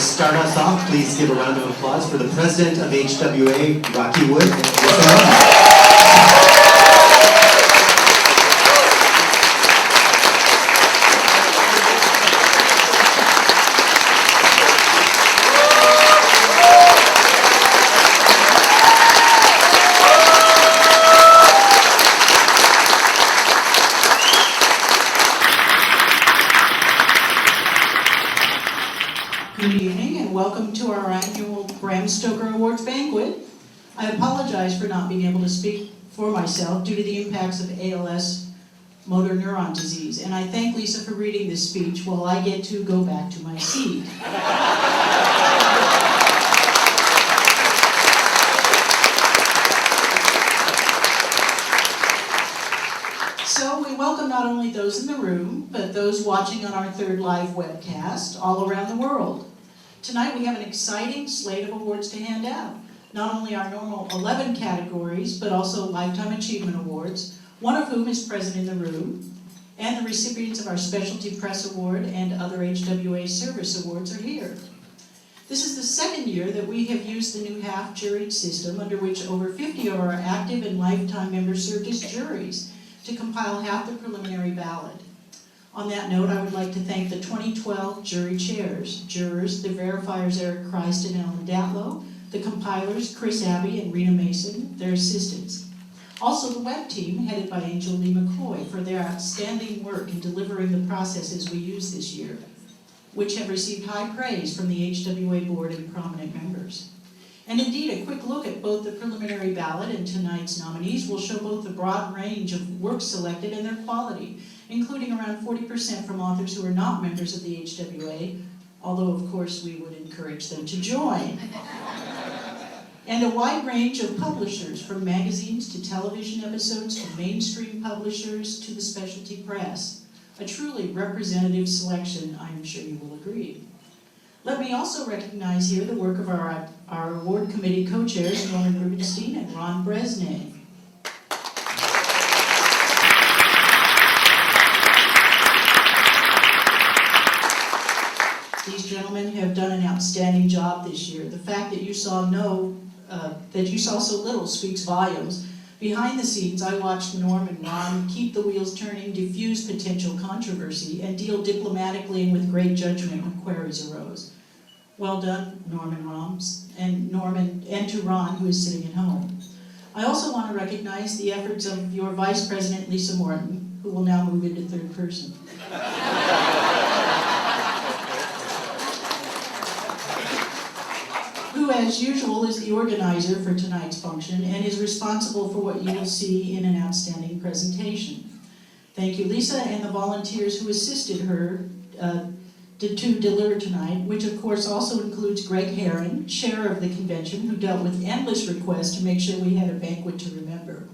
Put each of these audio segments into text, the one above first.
start us off, please give a round of applause for the president of HWA, Rocky Wood. Good evening and welcome to our annual Bram Stoker Awards banquet. I apologize for not being able to speak for myself due to the impacts of ALS, motor neuron disease, and I thank Lisa for reading this speech while I get to go back to my seat. So we welcome not only those in the room, but those watching on our third live webcast all around the world. Tonight we have an exciting slate of awards to hand out. Not only our normal 11 categories, but also Lifetime Achievement Awards, one of whom is present in the room, and the recipients of our Specialty Press Award and other HWA Service Awards are here. This is the second year that we have used the new half-juried system under which over 50 of our active and lifetime members served as juries to compile half the preliminary ballot. On that note, I would like to thank the 2012 jury chairs, jurors, the verifiers Eric Christ and Ellen Datlow, the compilers Chris Abbey and Rena Mason, their assistants. Also the web team, headed by Angel Lee McCoy, for their outstanding work in delivering the processes we use this year, which have received high praise from the HWA board and prominent members. And indeed, a quick look at both the preliminary ballot and tonight's nominees will show both the broad range of works selected and their quality, including around 40% from authors who are not members of the HWA, although of course we would encourage them to join. And a wide range of publishers, from magazines to television episodes to mainstream publishers to the specialty press. A truly representative selection, I am sure you will agree. Let me also recognize here the work of our award committee co-chairs, Norman Rubenstein and Ron Bresnay. These gentlemen have done an outstanding job this year. The fact that you saw so little speaks volumes. Behind the scenes, I watched Norm and Ron keep the wheels turning, diffuse potential controversy, and deal diplomatically and with great judgment when queries arose. Well done, Norm and and to Ron, who is sitting at home. I also want to recognize the efforts of your Vice President, Lisa Morton, who will now move into third person. Who, as usual, is the organizer for tonight's function and is responsible for what you will see in an outstanding presentation. Thank you, Lisa, and the volunteers who assisted her to deliver tonight, which of course also includes Greg Herron, chair of the convention, who dealt with endless requests to make sure we had a banquet to remember.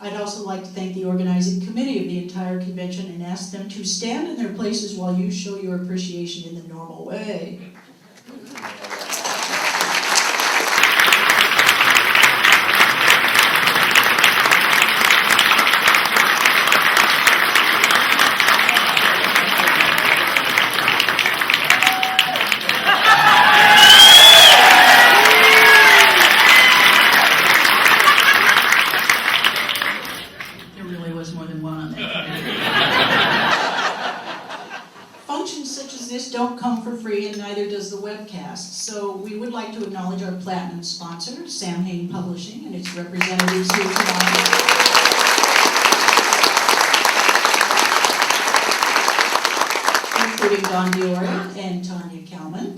I'd also like to thank the organizing committee of the entire convention and ask them to stand in their places while you show your appreciation in the normal way. Don't come for free, and neither does the webcast. So we would like to acknowledge our platinum sponsor, Sam Hain Publishing, and its representatives here tonight. Including Don Diora and Tanya Kalman.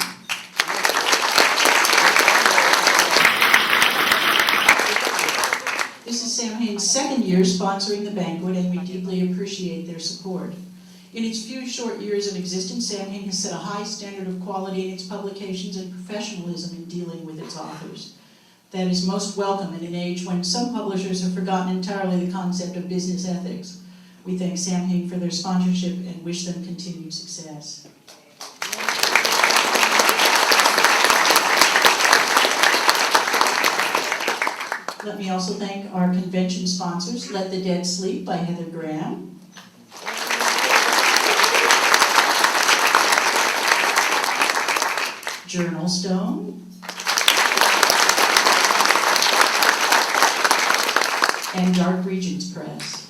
This is Sam Hain's second year sponsoring the banquet, and we deeply appreciate their support. In its few short years of existence, Sam Hain has set a high standard of quality in its publications and professionalism in dealing with its authors. That is most welcome in an age when some publishers have forgotten entirely the concept of business ethics. We thank Sam Hain for their sponsorship and wish them continued success. Let me also thank our convention sponsors, Let the Dead Sleep by Heather Graham, Journal Stone, and Dark Regions Press.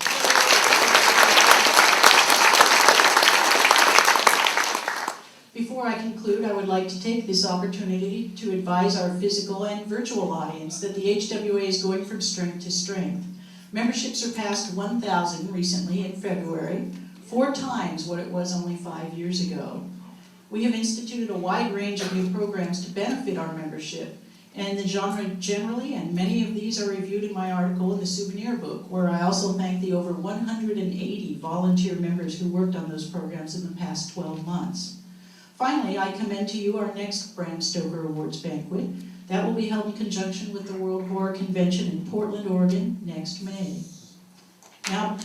Before I conclude, I would like to take this opportunity to advise our physical and virtual audience that the HWA is going from strength to strength. Membership surpassed 1,000 recently in February, 4 times what it was only 5 years ago. We have instituted a wide range of new programs to benefit our membership, and the genre generally, and many of these are reviewed in my article in the souvenir book, where I also thank the over 180 volunteer members who worked on those programs in the past 12 months. Finally, I commend to you our next Bram Stoker Awards banquet. That will be held in conjunction with the World Horror Convention in Portland, Oregon next May. Now,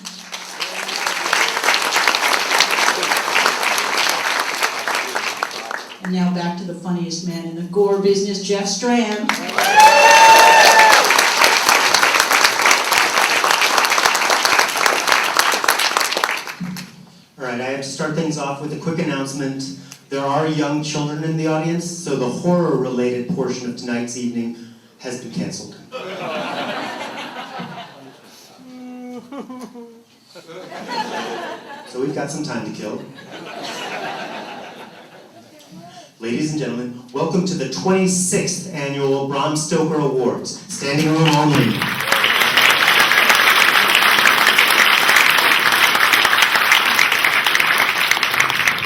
and now back to the funniest man in the gore business, Jeff Strand. All right, I have to start things off with a quick announcement. There are young children in the audience, so the horror-related portion of tonight's evening has been canceled. So we've got some time to kill. Ladies and gentlemen, welcome to the 26th Annual Bram Stoker Awards. Standing room only.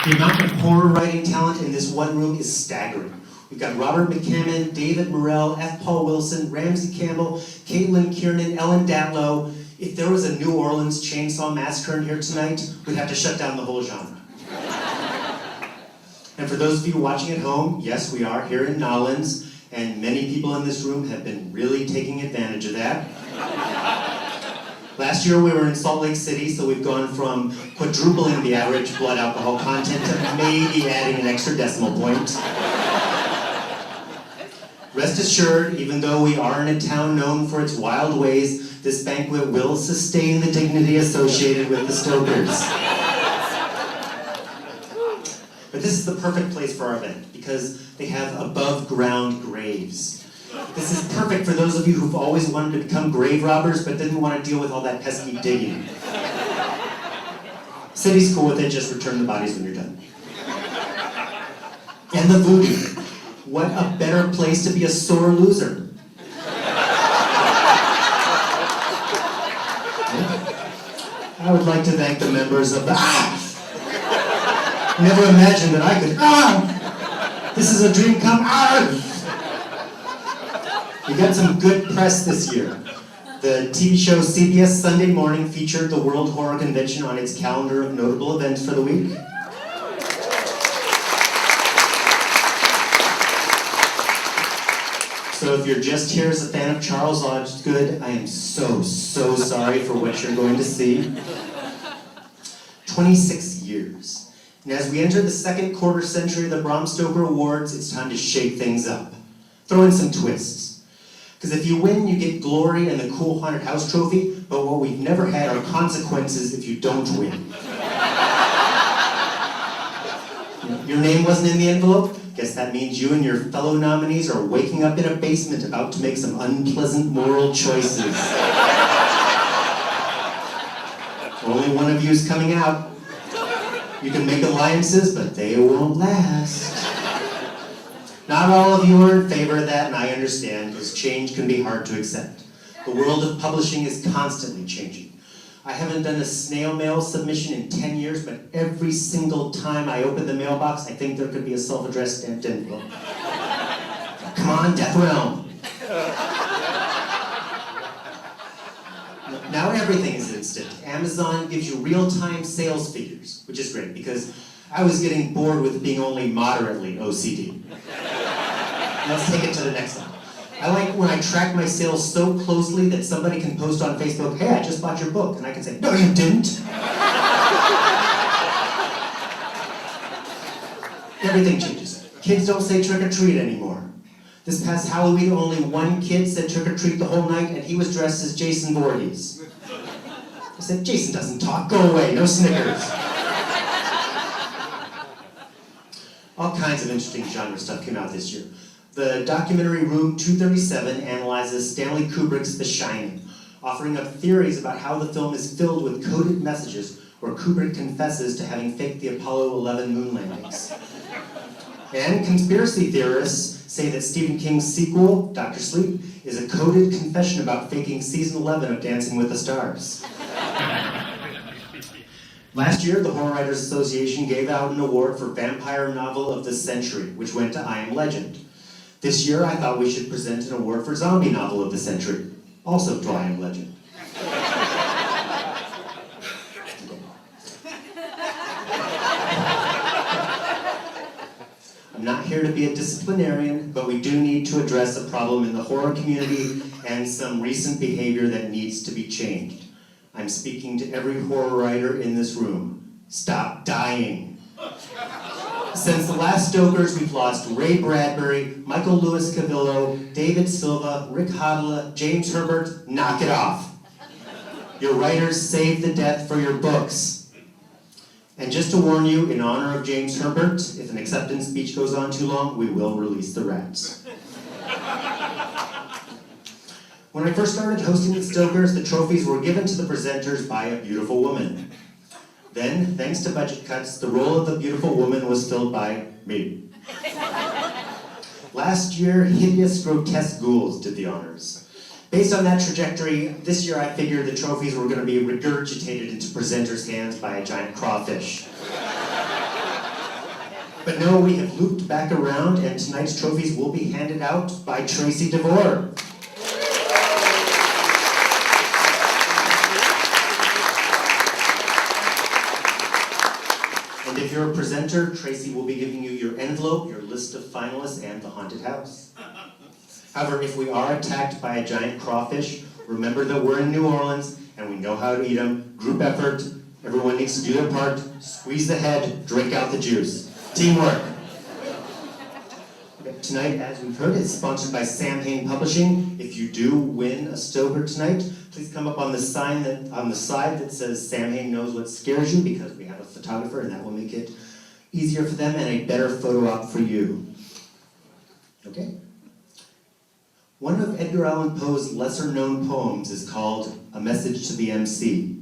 The amount of horror writing talent in this one room is staggering. We've got Robert McCammon, David Morrell, F. Paul Wilson, Ramsey Campbell, Caitlin Kiernan, Ellen Datlow. If there was a New Orleans chainsaw massacre in here tonight, we'd have to shut down the whole genre. And for those of you watching at home, yes, we are here in Nolens, and many people in this room have been really taking advantage of that. Last year we were in Salt Lake City, so we've gone from quadrupling the average blood alcohol content to maybe adding an extra decimal point. Rest assured, even though we are in a town known for its wild ways, this banquet will sustain the dignity associated with the Stokers. But this is the perfect place for our event, because they have above-ground graves. This is perfect for those of you who've always wanted to become grave robbers, but didn't want to deal with all that pesky digging. City's cool with it, just return the bodies when you're done. And the voodoo. What a better place to be a sore loser. I would like to thank the members of the Never imagined that I could This is a dream come We got some good press this year. The TV show CBS Sunday Morning featured the World Horror Convention on its calendar of notable events for the week. So if you're just here as a fan of Charles Osgood, I am so sorry for what you're going to see. 26 years. And as we enter the second quarter century of the Bram Stoker Awards, it's time to shake things up. Throw in some twists. Because if you win, you get glory and the cool haunted house trophy, but what we've never had are consequences if you don't win. Your name wasn't in the envelope? Guess that means you and your fellow nominees are waking up in a basement about to make some unpleasant moral choices. Only one of you is coming out. You can make alliances, but they won't last. Not all of you are in favor of that, and I understand, because change can be hard to accept. The world of publishing is constantly changing. I haven't done a snail mail submission in 10 years, but every single time I open the mailbox, I think there could be a self-addressed stamped envelope. Come on, Death Realm. Now everything is instant. Amazon gives you real-time sales figures, which is great, because I was getting bored with being only moderately OCD. Let's take it to the next level. I like when I track my sales so closely that somebody can post on Facebook, hey, I just bought your book, and I can say, no, you didn't. Everything changes. Kids don't say trick or treat anymore. This past Halloween, only one kid said trick or treat the whole night, and he was dressed as Jason Voorhees. I said, Jason doesn't talk, go away, no Snickers. All kinds of interesting genre stuff came out this year. The documentary Room 237 analyzes Stanley Kubrick's The Shining, offering up theories about how the film is filled with coded messages where Kubrick confesses to having faked the Apollo 11 moon landings. And conspiracy theorists say that Stephen King's sequel, Dr. Sleep, is a coded confession about faking season 11 of Dancing with the Stars. Last year, the Horror Writers Association gave out an award for Vampire Novel of the Century, which went to I Am Legend. This year, I thought we should present an award for Zombie Novel of the Century, also to I Am Legend. I'm not here to be a disciplinarian, but we do need to address a problem in the horror community and some recent behavior that needs to be changed. I'm speaking to every horror writer in this room. Stop dying. Since the last Stokers, we've lost Ray Bradbury, Michael Lewis Cavillo, David Silva, Rick Hodela, James Herbert. Knock it off. Your writers save the death for your books. And just to warn you, in honor of James Herbert, if an acceptance speech goes on too long, we will release the rats. When I first started hosting the Stokers, the trophies were given to the presenters by a beautiful woman. Then, thanks to budget cuts, the role of the beautiful woman was filled by me. Last year, hideous, grotesque ghouls did the honors. Based on that trajectory, this year I figured the trophies were going to be regurgitated into presenters' hands by a giant crawfish. But no, we have looped back around, and tonight's trophies will be handed out by Tracy DeVore. And if you're a presenter, Tracy will be giving you your envelope, your list of finalists, and the haunted house. However, if we are attacked by a giant crawfish, remember that we're in New Orleans and we know how to eat them. Group effort, everyone needs to do their part, squeeze the head, drink out the juice. Teamwork. Okay, tonight, as we've heard, is sponsored by Sam Hain Publishing. If you do win a Stoker tonight, please come up on the sign on the side that says Sam Hain knows what scares you, because we have a photographer and that will make it easier for them and a better photo op for you. Okay? One of Edgar Allan Poe's lesser-known poems is called A Message to the MC.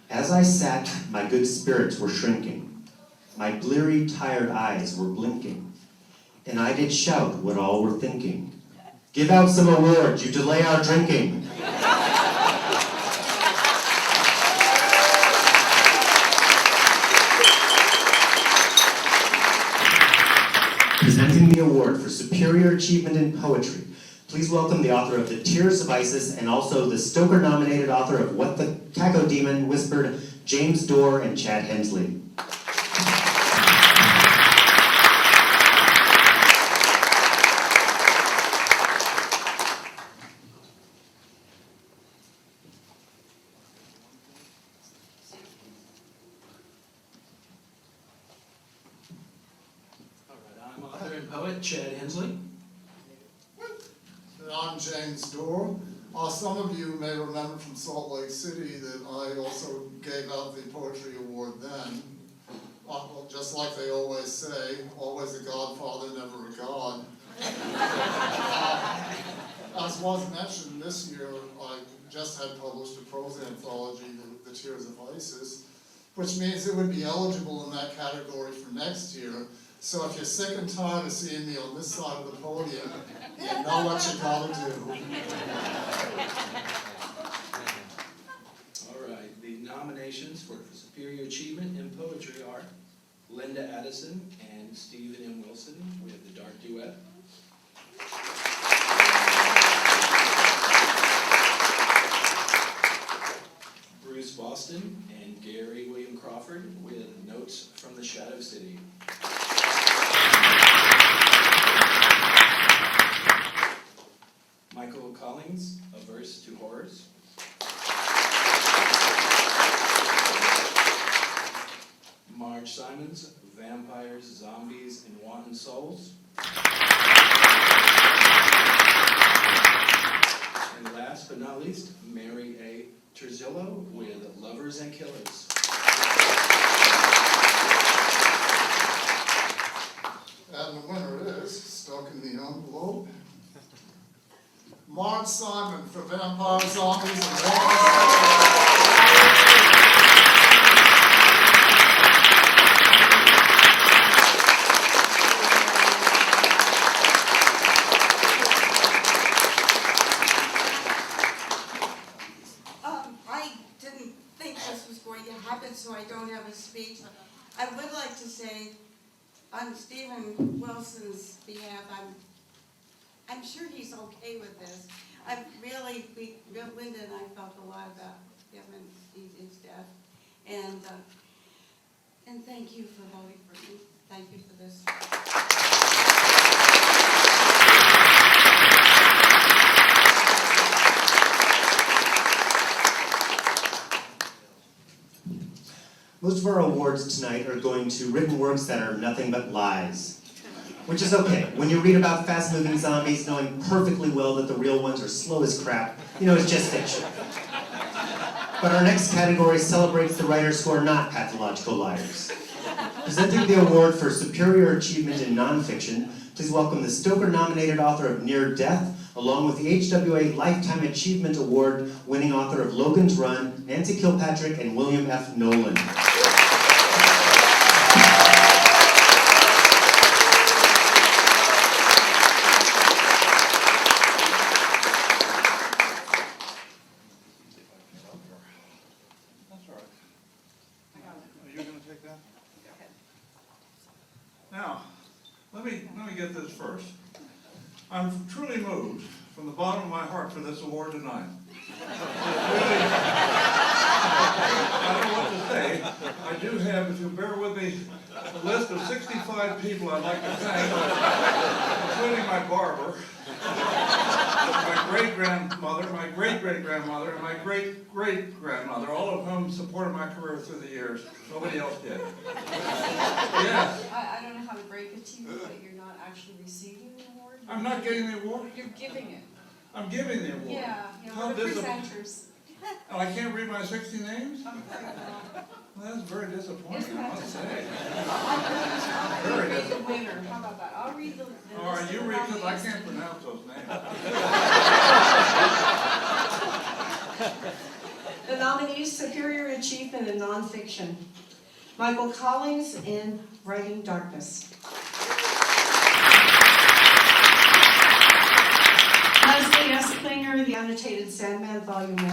As I sat, my good spirits were shrinking. My bleary, tired eyes were blinking. And I did shout what all were thinking. Give out some awards, you delay our drinking. Presenting the award for superior achievement in poetry, please welcome the author of The Tears of Isis and also the Stoker-nominated author of What the Cacodemon Whispered, James Dorr and Chad Hensley. I'm author and poet Chad Hensley. And I'm James Dorr. Some of you may remember from Salt Lake City that I also gave out the Poetry Award then. Well, just like they always say, always a godfather, never a god. As was mentioned, this year I just had published a prose anthology, The Tears of Isis, which means it would be eligible in that category for next year. So if you're sick and tired of seeing me on this side of the podium, you know what you gotta do. All right, the nominations for superior achievement in poetry are Linda Addison and Stephen M. Wilson with The Dark Duet. Bruce Boston and Gary William Crawford with Notes from the Shadow City. Michael Collins, A Verse to Horrors. Marge Simons, Vampire Myers' Zombies and Wanton Souls. And last but not least, Mary A. Terzillo with Lovers and Killers. And the winner is, stuck in the envelope, Mark Simon for Vampire Zombies and Wanton I didn't think this was going to happen, so I don't have a speech. I would like to say, on Stephen Wilson's behalf, I'm sure he's okay with this. Linda and I felt a lot about him and his death. And thank you for voting for me. Thank you for this. Most of our awards tonight are going to written works that are nothing but lies. Which is okay. When you read about fast-moving zombies, knowing perfectly well that the real ones are slow as crap, you know it's just fiction. But our next category celebrates the writers who are not pathological liars. Presenting the award for Superior Achievement in Nonfiction, please welcome the Stoker-nominated author of Near Death, along with the HWA Lifetime Achievement Award winning author of Logan's Run, Nancy Kilpatrick and William F. Nolan. Now, let me get this first. I'm truly moved from the bottom of my heart for this award tonight. Really, I don't know what to say. I do have, if you'll bear with me, a list of 65 people I'd like to thank, including my barber, my great-grandmother, my great-great-grandmother, and my great-great-grandmother, all of whom supported my career through the years. Nobody else did. Yes. I don't know how to break it to you, but you're not actually receiving the award. I'm not getting the award? You're giving it. I'm giving the award. Yeah, How we're the disappointing. presenters. And I can't read my 60 names? I'm afraid not. Well, that's very disappointing, Isn't I that must say. I'll Very read the disappointing. winner. How about that? I'll read the list. All right, you of read, because I nominees. can't pronounce those names. The nominees, Superior Achievement in Nonfiction. Michael Collins in Writing Darkness. Leslie S. Klinger, The Annotated Sandman, Volume 1.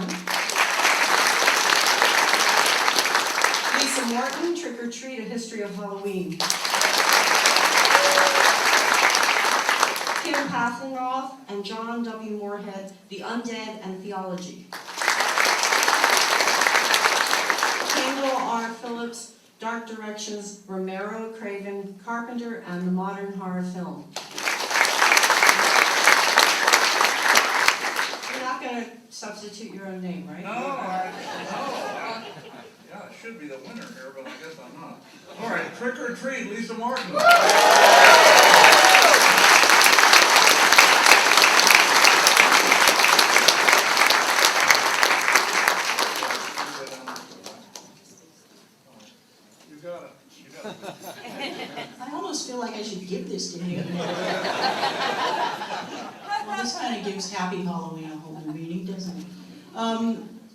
Lisa Morton, Trick or Treat, A History of Halloween. Kim Pathenroth and John W. Moorhead, The Undead and Theology. Kendall R. Phillips, Dark Directions, Romero, Craven, Carpenter, and the Modern Horror Film. You're not going to substitute your own name, right? Yeah, I should be the winner here, but I guess I'm not. All right, Trick or Treat, Lisa Martin. You got it. I almost feel like I should give this to him. Well, this kind of gives Happy Halloween a whole new meaning, doesn't it?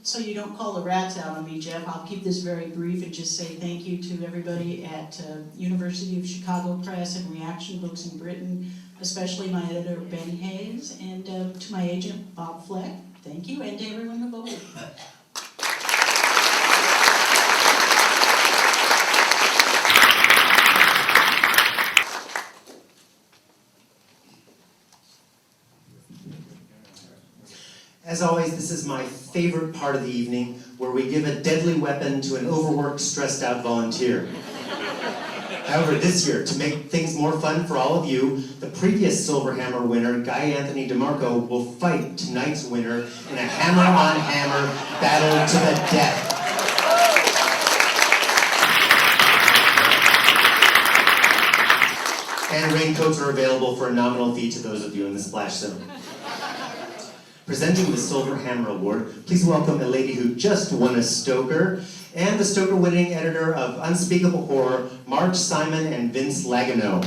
So you don't call the rats out on me, Jeff, I'll keep this very brief and just say thank you to everybody at University of Chicago Press and Reaction Books in Britain, especially my editor, Ben Hayes, and to my agent, Bob Fleck. Thank you, and to everyone who voted. As always, this is my favorite part of the evening, where we give a deadly weapon to an overworked, stressed-out volunteer. However, this year, to make things more fun for all of you, the previous Silver Hammer winner, Guy Anthony DeMarco, will fight tonight's winner in a hammer-on-hammer battle to the death. And raincoats are available for a nominal fee to those of you in the splash zone. Presenting the Silver Hammer Award, please welcome a lady who just won a Stoker, and the Stoker winning editor of Unspeakable Horror, Marge Simon and Vince Lagano.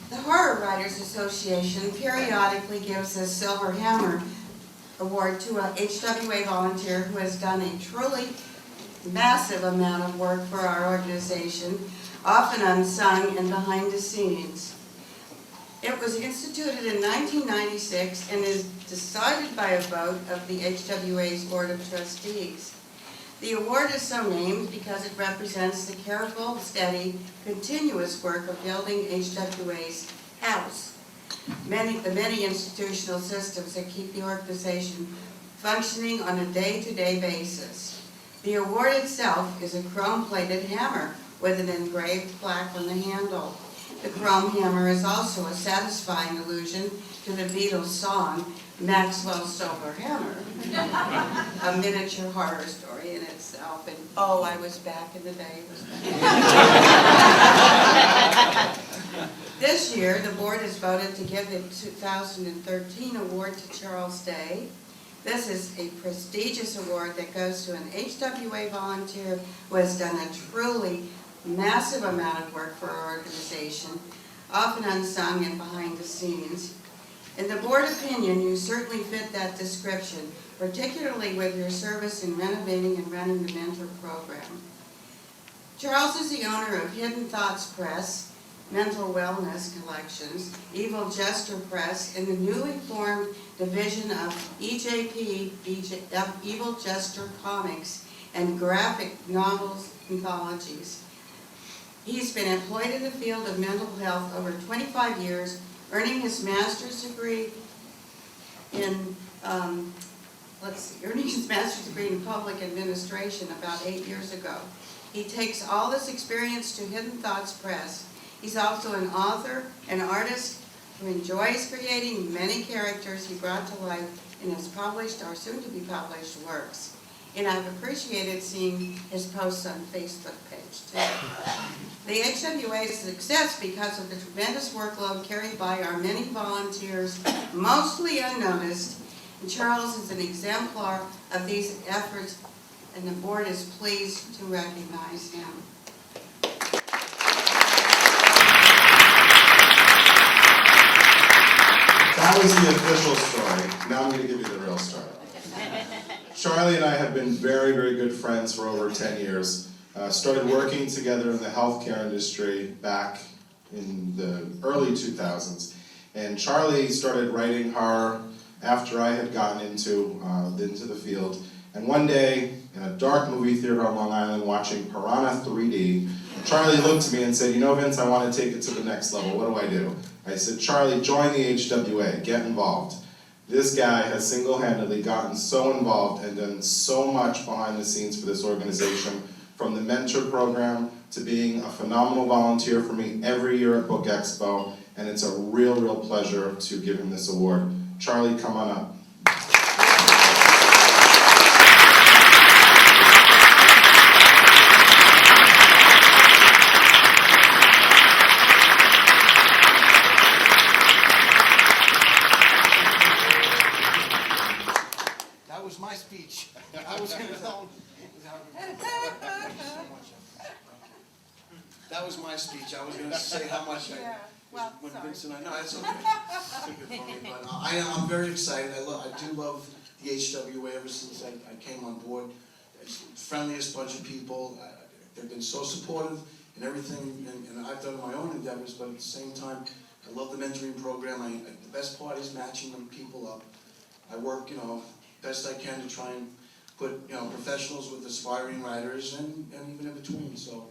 The Horror Writers Association periodically gives a Silver Hammer Award to a HWA volunteer who has done a truly massive amount of work for our organization, often unsung and behind the scenes. It was instituted in 1996 and is decided by a vote of the HWA's Board of Trustees. The award is so named because it represents the careful, steady, continuous work of building HWA's house. The many institutional systems that keep the organization functioning on a day-to-day basis. The award itself is a chrome-plated hammer with an engraved plaque on the handle. The chrome hammer is also a satisfying allusion to the Beatles' song, Maxwell's Silver Hammer, a miniature horror story in itself, and oh, I was back in the day. This year, the board has voted to give the 2013 award to Charles Day. This is a prestigious award that goes to an HWA volunteer who has done a truly massive amount of work for our organization, often unsung and behind the scenes. In the board opinion, you certainly fit that description, particularly with your service in renovating and running the mentor program. Charles is the owner of Hidden Thoughts Press, Mental Wellness Collections, Evil Jester Press, and the newly formed division of EJP, Evil Jester Comics, and graphic novels anthologies. He's been employed in the field of mental health over 25 years, earning his master's degree in, earning his master's degree in public administration about 8 years ago. He takes all this experience to Hidden Thoughts Press. He's also an author, an artist who enjoys creating many characters he brought to life in his published or soon-to-be published works. And I've appreciated seeing his posts on Facebook page too. The HWA's success because of the tremendous workload carried by our many volunteers, mostly unnoticed. And Charles is an exemplar of these efforts, and the board is pleased to recognize him. That was the official story. Now I'm going to give you the real story. Charlie and I have been very, very good friends for over 10 years. Started working together in the healthcare industry back in the early 2000s. And Charlie started writing horror after I had gotten into the field. And one day, in a dark movie theater on Long Island watching Piranha 3D, Charlie looked at me and said, "You know, Vince, I want to take it to the next level. What do I do?" I said, "Charlie, join the HWA, get involved." This guy has single-handedly gotten so involved and done so much behind the scenes for this organization, from the mentor program to being a phenomenal volunteer for me every year at Book Expo, and it's a real, real pleasure to give him this award. Charlie, come on up. That was my speech. I was going to tell him. That was my speech. I was going to say how much I. Well, when sorry. Vincent, no, it's okay. Took it from me, but I'm very excited. I do love the HWA ever since I came on board. It's the friendliest bunch of people. They've been so supportive in everything, and I've done my own endeavors, but at the same time, I love the mentoring program. The best part is matching them people up. I work, best I can to try and put, professionals with aspiring writers and even in between. So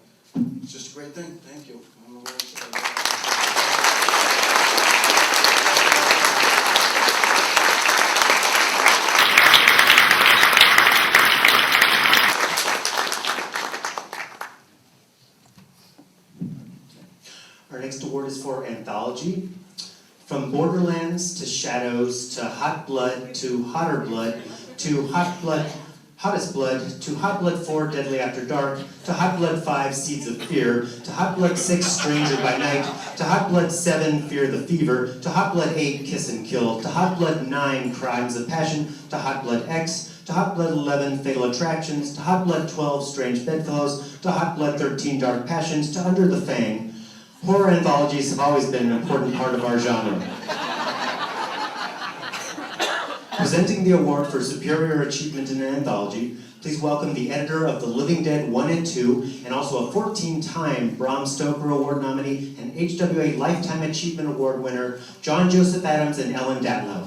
it's just a great thing. Thank you. I'm very excited. Our next award is for Anthology. From From Borderlands to Shadows to Hot Blood to Hotter Blood to Hot Blood, Hottest Blood to Hot Blood 4 Deadly After Dark to Hot Blood 5 Seeds of Fear to Hot Blood 6 Stranger by Night to Hot Blood 7 Fear the Fever to Hot Blood 8 Kiss and Kill to Hot Blood 9 Crimes of Passion to Hot Blood X to Hot Blood 11 Fatal Attractions to Hot Blood 12 Strange Bedfellows to Hot Blood 13 Dark Passions to Under the Fang. Horror anthologies have always been an important part of our genre. Presenting the award for Superior Achievement in an Anthology, please welcome the editor of The Living Dead 1 and 2, and also a 14-time Bram Stoker Award nominee and HWA Lifetime Achievement Award winner, John Joseph Adams and Ellen Datlow.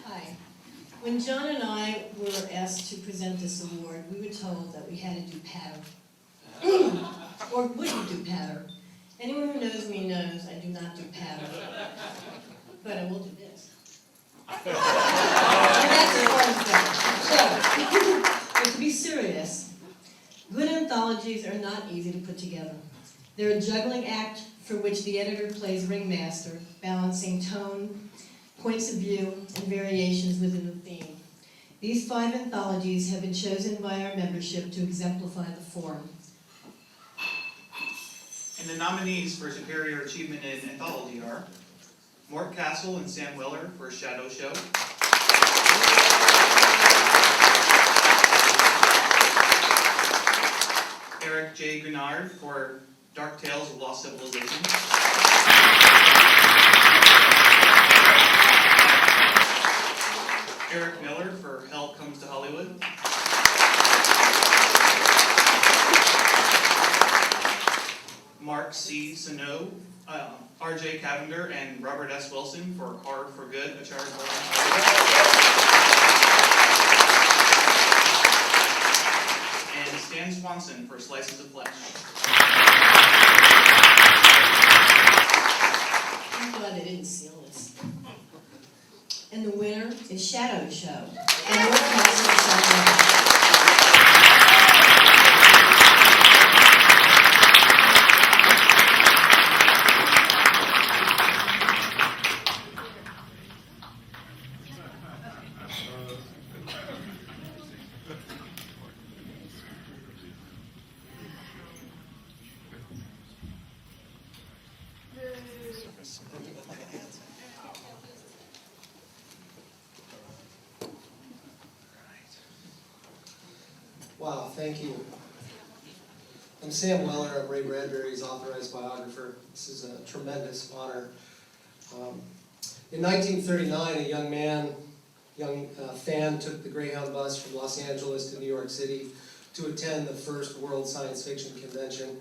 Hi. When John and I were asked to present this award, we were told that we had to do patter. Or wouldn't do patter. Anyone who knows me knows I do not do patter. But I will do this. And that's as far as it goes. But to be serious, good anthologies are not easy to put together. They're a juggling act for which the editor plays ringmaster, balancing tone, points of view, and variations within the theme. These 5 anthologies have been chosen by our membership to exemplify the form. And the nominees for Superior Achievement in Anthology are Mort Castle and Sam Weller for Shadow Show, Eric J. Grenard for Dark Tales of Lost Civilization, Eric Miller for Hell Comes to Hollywood, Mark C. Sano, R.J. Cavender, and Robert S. Wilson for Horror for Good, a charitable and Stan Swanson for Slices of Flesh. I'm glad they didn't seal this. And the winner is Shadow Show. And Mort Castle and Sam Weller. Wow, thank you. I'm Sam Weller, I'm Ray Bradbury's authorized biographer. This is a tremendous honor. In 1939, a young fan took the Greyhound bus from Los Angeles to New York City to attend the first World Science Fiction Convention.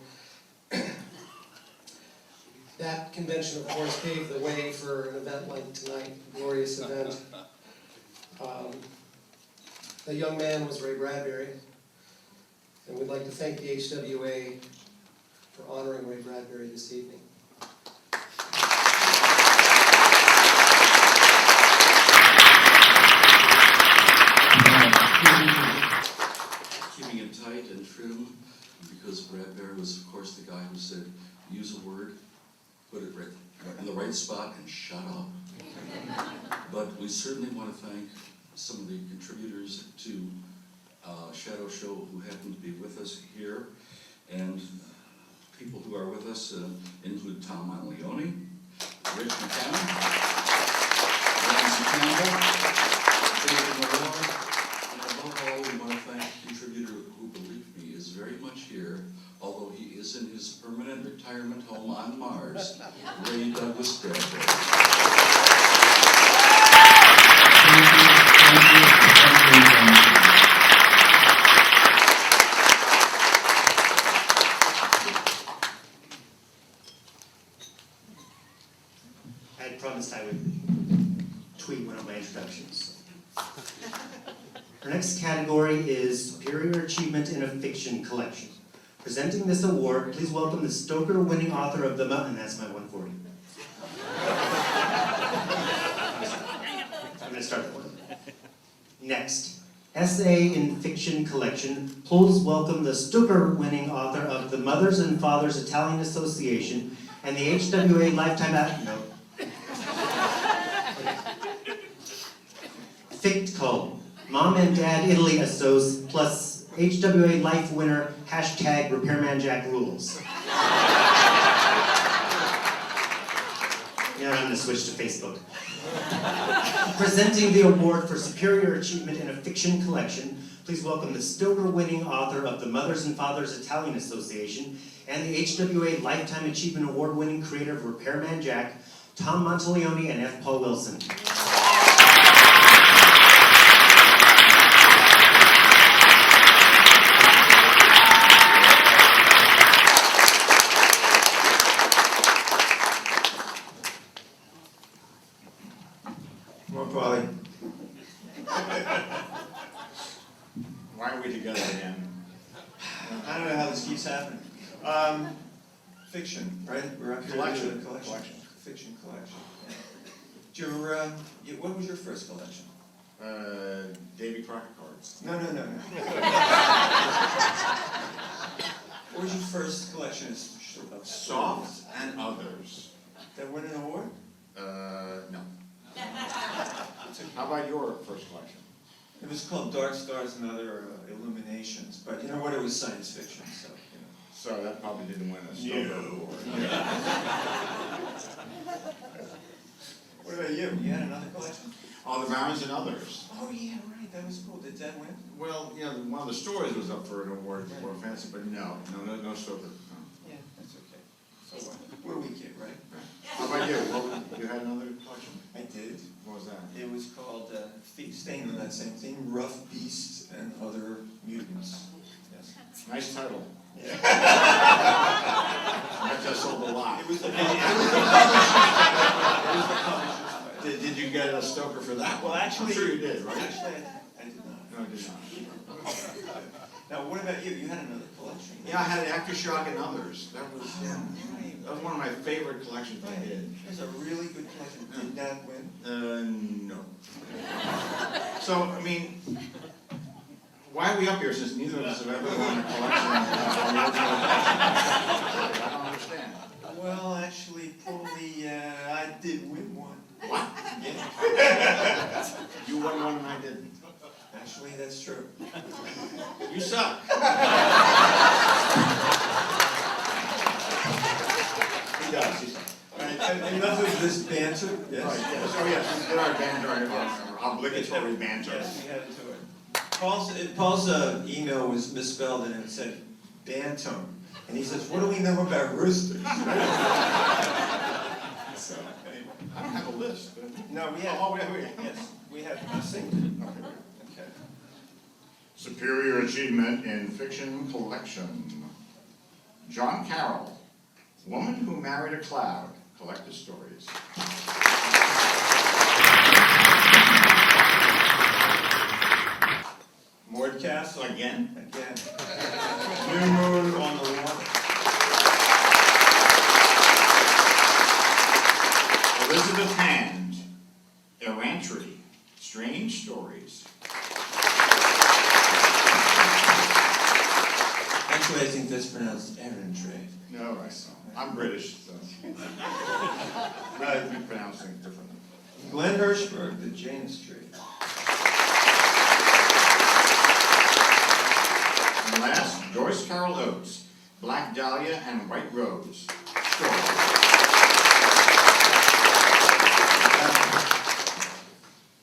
That convention, of course, paved the way for an event like tonight, a glorious event. The young man was Ray Bradbury. And we'd like to thank the HWA for honoring Ray Bradbury this evening. Keeping it tight and trim, because Bradbury was, of course, the guy who said, use a word, put it right in the right spot, and shut up. But we certainly want to thank some of the contributors to Shadow Show who happen to be with us here, and people who are with us include Tom Monleone, Rich McCann, Ramsey Campbell, David Moore, and above all, we want to thank a contributor who, believe me, is very much here, although he is in his permanent retirement home on Mars, Ray Douglas Bradbury. I had promised I would tweet one of my introductions. Our next category is Superior Achievement in a Fiction Collection. Presenting this award, please welcome the Stoker-winning author of The Mountain. That's my 140. I'm going to start the one. Next, Essay in Fiction Collection, please welcome the Stoker-winning author of the Mothers and Fathers Italian Association and the HWA Lifetime Fictcom, Mom and Dad Italy Assos plus HWA Life winner hashtag Repairman Jack rules. Yeah, I'm gonna switch to Facebook. Presenting the award for superior achievement in a fiction collection, please welcome the Stoker-winning author of the Mothers and Fathers Italian Association and the HWA Lifetime Achievement Award-winning creator of Repairman Jack, Tom Monteleone and F. Paul Wilson. Come on, Polly. Why are we together again? I don't know how this keeps happening. Fiction, right? We're up here Collection. doing a collection. Fiction collection. Yeah. What was your first collection? Davy Crockett cards. No. What was your first collection of Soft and others. that won an award? No. How about your first collection? It was called Dark Stars and Other Illuminations, but you know what? It was science fiction, so you know. So that probably didn't win a Stoker award. What about you? You had another collection? Oh, the Barons and Others. Oh yeah, right. That was cool. Did that win? Well, you know, one of the stories was up for an award for fancy, but no Stoker. No. Yeah, that's okay. So we're a weak kid, right? How about you? You had another collection? I did. What was that? It was called, staying on that same theme, Rough Beasts and Other Mutants. Yes. Nice title. Yeah. That just sold a lot. It was the publisher's. Did you get a Stoker for that? Well, actually. I'm sure you did, right? Actually, I did not. No, you did not. Now, what about you? You had another collection. Yeah, I had Aftershock and Others. That was one of my favorite collections I did. It was a really good collection. Did that win? No. So, I mean, why are we up here since neither of us have ever won a collection? I don't understand. Well, actually, probably, I did win one. What? Yeah. You won one and I didn't. Actually, that's true. You suck. He does, he sucks. All right, enough of this banter. Yes. Right, yes. Oh, yes, we did our banter, obligatory banter. Yes, we had to it. Paul's email was misspelled and it said bantam. And he says, what do we know about roosters? So, anyway. I don't have a list. No, we have. Oh, wait. Yes, we have a sing. Okay. Superior achievement in fiction collection. John Carroll, Woman Who Married a Cloud, collected stories. Mordcast Again? again. New Moon on the Water. Elizabeth Hand, Errantry, Strange Stories. Actually, I think that's pronounced errantry. No, right. I'm British, so. Rather be pronouncing it differently. Glenn Hirschberg, The Janus Tree. And last, Joyce Carol Oates, Black Dahlia and White Rose. Stories.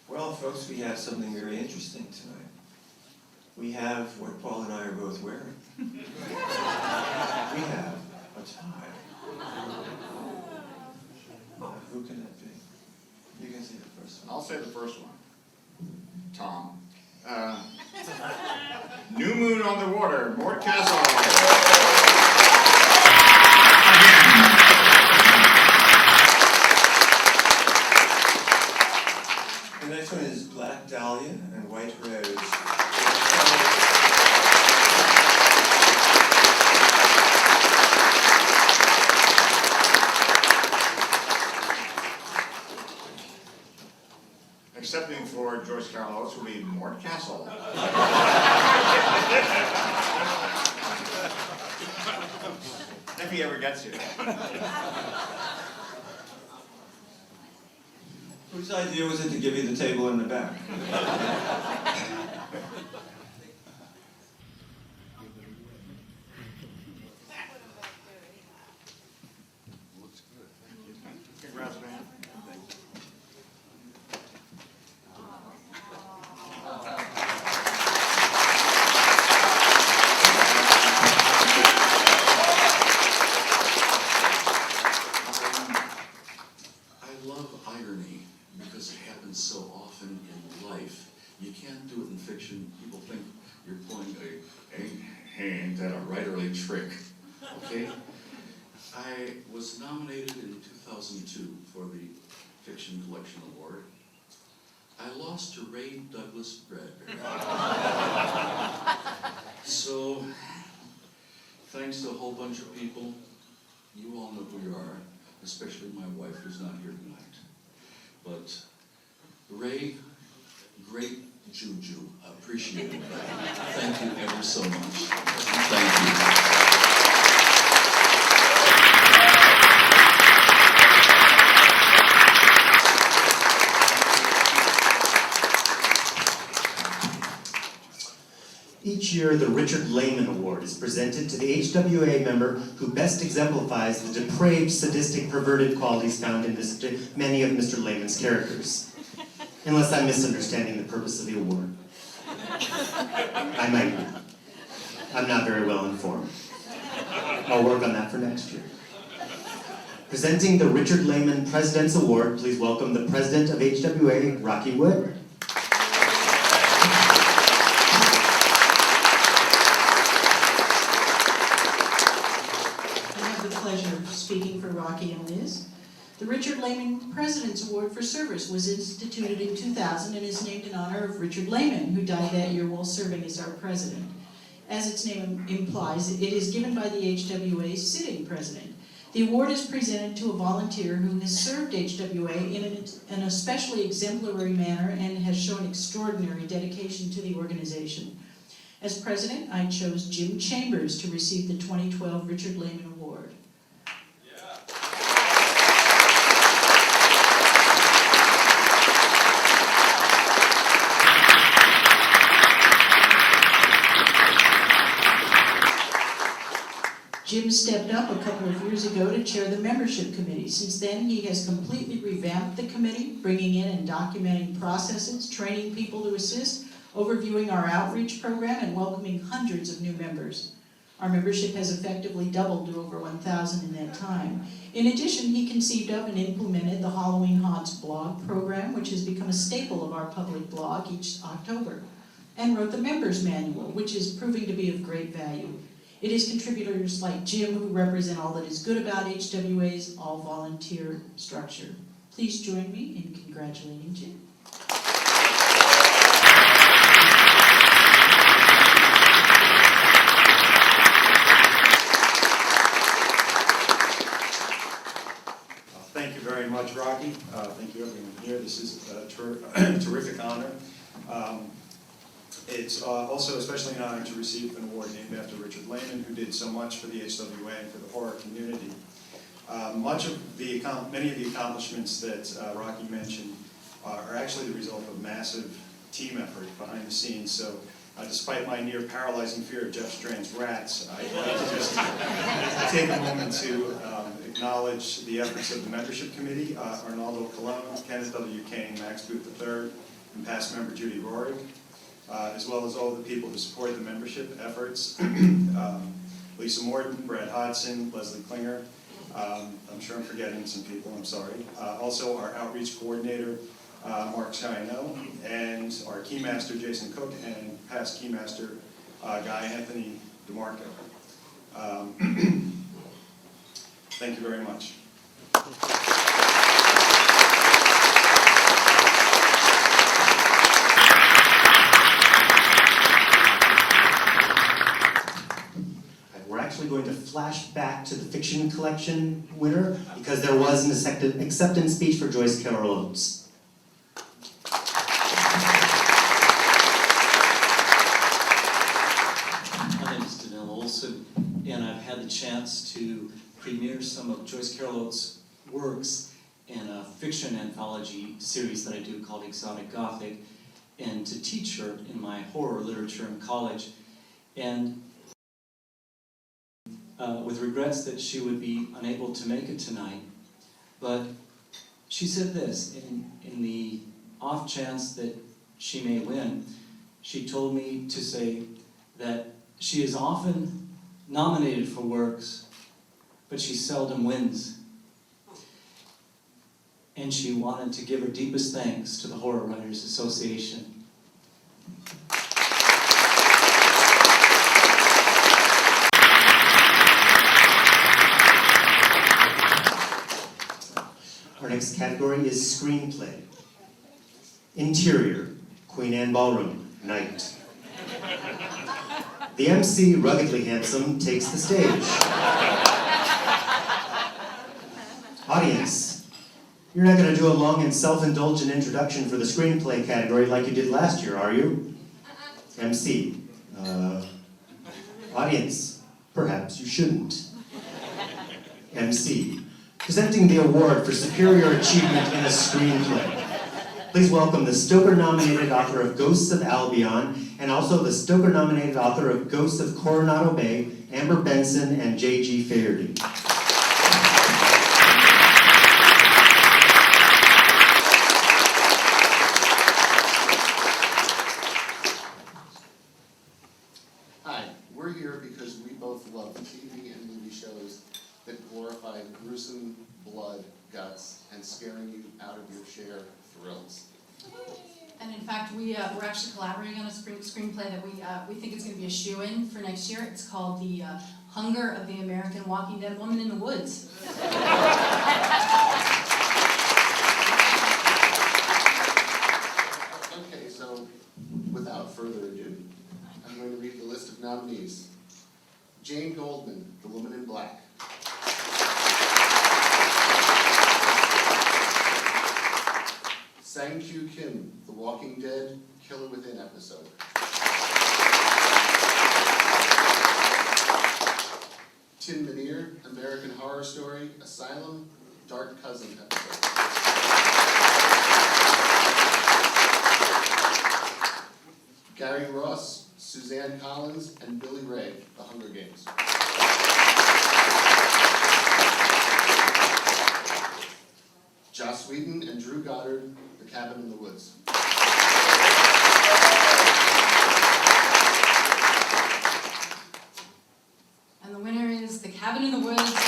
Well, folks, we have something very interesting tonight. We have what Paul and I are both wearing. We have a tie. Who can it be? You can say the first one. I'll say the first one. Tom. New Moon on the Water, Mort Castle. The next one is Black Dahlia and White Rose. Accepting for Joyce Carol Oates will be Mort Castle. gets you. Whose idea was it to give you the table in the back? Congrats, man. I love irony because it happens so often in life. You can't do it in fiction. People think you're pulling a hand at a writerly trick, okay? I was nominated in 2002 for the Fiction Collection Award. I lost to Ray Douglas Bradbury. So, thanks to a whole bunch of people, you all know who you are, especially my wife who's not here tonight. But Ray, great juju, appreciate it. Thank you ever so much. Thank you. Each year, the Richard Lehman Award is presented to the HWA member who best exemplifies the depraved, sadistic, perverted qualities found in many of Mr. Lehman's characters. Unless I'm misunderstanding the purpose of the award. I might be. I'm not very well informed. I'll work on that for next year. Presenting the Richard Lehman President's Award, please welcome the President of HWA, Rocky Wood. Speaking for Rocky on this. The Richard Lehman President's Award for Service was instituted in 2000 and is named in honor of Richard Lehman, who died that year while serving as our president. As its name implies, it is given by the HWA's sitting president. The award is presented to a volunteer who has served HWA in an especially exemplary manner and has shown extraordinary dedication to the organization. As president, I chose Jim Chambers to receive the 2012 Richard Lehman Award. Jim stepped up a couple of years ago to chair the membership committee. Since then, he has completely revamped the committee, bringing in and documenting processes, training people to assist, overviewing our outreach program, and welcoming hundreds of new members. Our membership has effectively doubled to over 1,000 in that time. In addition, he conceived of and implemented the Halloween Haunts blog program, which has become a staple of our public blog each October, and wrote the Members Manual, which is proving to be of great value. It is contributors like Jim who represent all that is good about HWA's all-volunteer structure. Please join me in congratulating Jim. Thank you very much, Rocky. Thank you everyone here. This is a terrific honor. It's also especially an honor to receive an award named after Richard Lehman, who did so much for the HWA and for the horror community. Many of the accomplishments that Rocky mentioned are actually the result of massive team effort behind the scenes. So despite my near paralyzing fear of Jeff Strand's rats, I'd like to just take a moment to acknowledge the efforts of the membership committee, Arnaldo Colon, Kenneth W. King, Max Booth III, and past member Judy Rohrig, as well as all the people who support the membership efforts. Lisa Morton, Brad Hodson, Leslie Klinger. I'm sure I'm forgetting some people, I'm sorry. Also our outreach coordinator, Mark Sciano, and our keymaster, Jason Cook, and past keymaster, Guy Anthony DeMarco. Thank you very much. We're actually going to flash back to the fiction collection winner because there was an acceptance speech for Joyce Carol Oates. My name is Danelle Olson, and I've had the chance to premiere some of Joyce Carol Oates' works in a fiction anthology series that I do called Exotic Gothic, and to teach her in my horror literature in college. And with regrets that she would be unable to make it tonight, but she said this, in the off chance that she may win, she told me to say that she is often nominated for works, but she seldom wins. And she wanted to give her deepest thanks to the Horror Writers Association. Our next category is screenplay. Interior, Queen Anne Ballroom, night. The MC, ruggedly handsome, takes the stage. Audience, you're not going to do a long and self-indulgent introduction for the screenplay category like you did last year, are you? MC, audience, perhaps you shouldn't. MC, presenting the award for superior achievement in a screenplay. Please welcome the Stoker-nominated author of Ghosts of Albion, and also the Stoker-nominated author of Ghosts of Coronado Bay, Amber Benson and J.G. Faherty. Hi, we're here because we both love TV and movie shows that glorify gruesome blood, guts, and scaring you out of your chair thrills. And in fact, we're actually collaborating on a screenplay that we think is going to be a shoo-in for next year. It's called The Hunger of the American Walking Dead Woman in the Woods. Okay, so without further ado, I'm going to read the list of nominees. Jane Goldman, The Woman in Black. Sang-Kyu Kim, The Walking Dead, Killer Within episode. Tim Minear, American Horror Story, Asylum, Dark Cousin episode. Gary Ross, Suzanne Collins, and Billy Ray, The Hunger Games. Joss Whedon and Drew Goddard, The Cabin in the Woods. And the winner is The Cabin in the Woods. Joss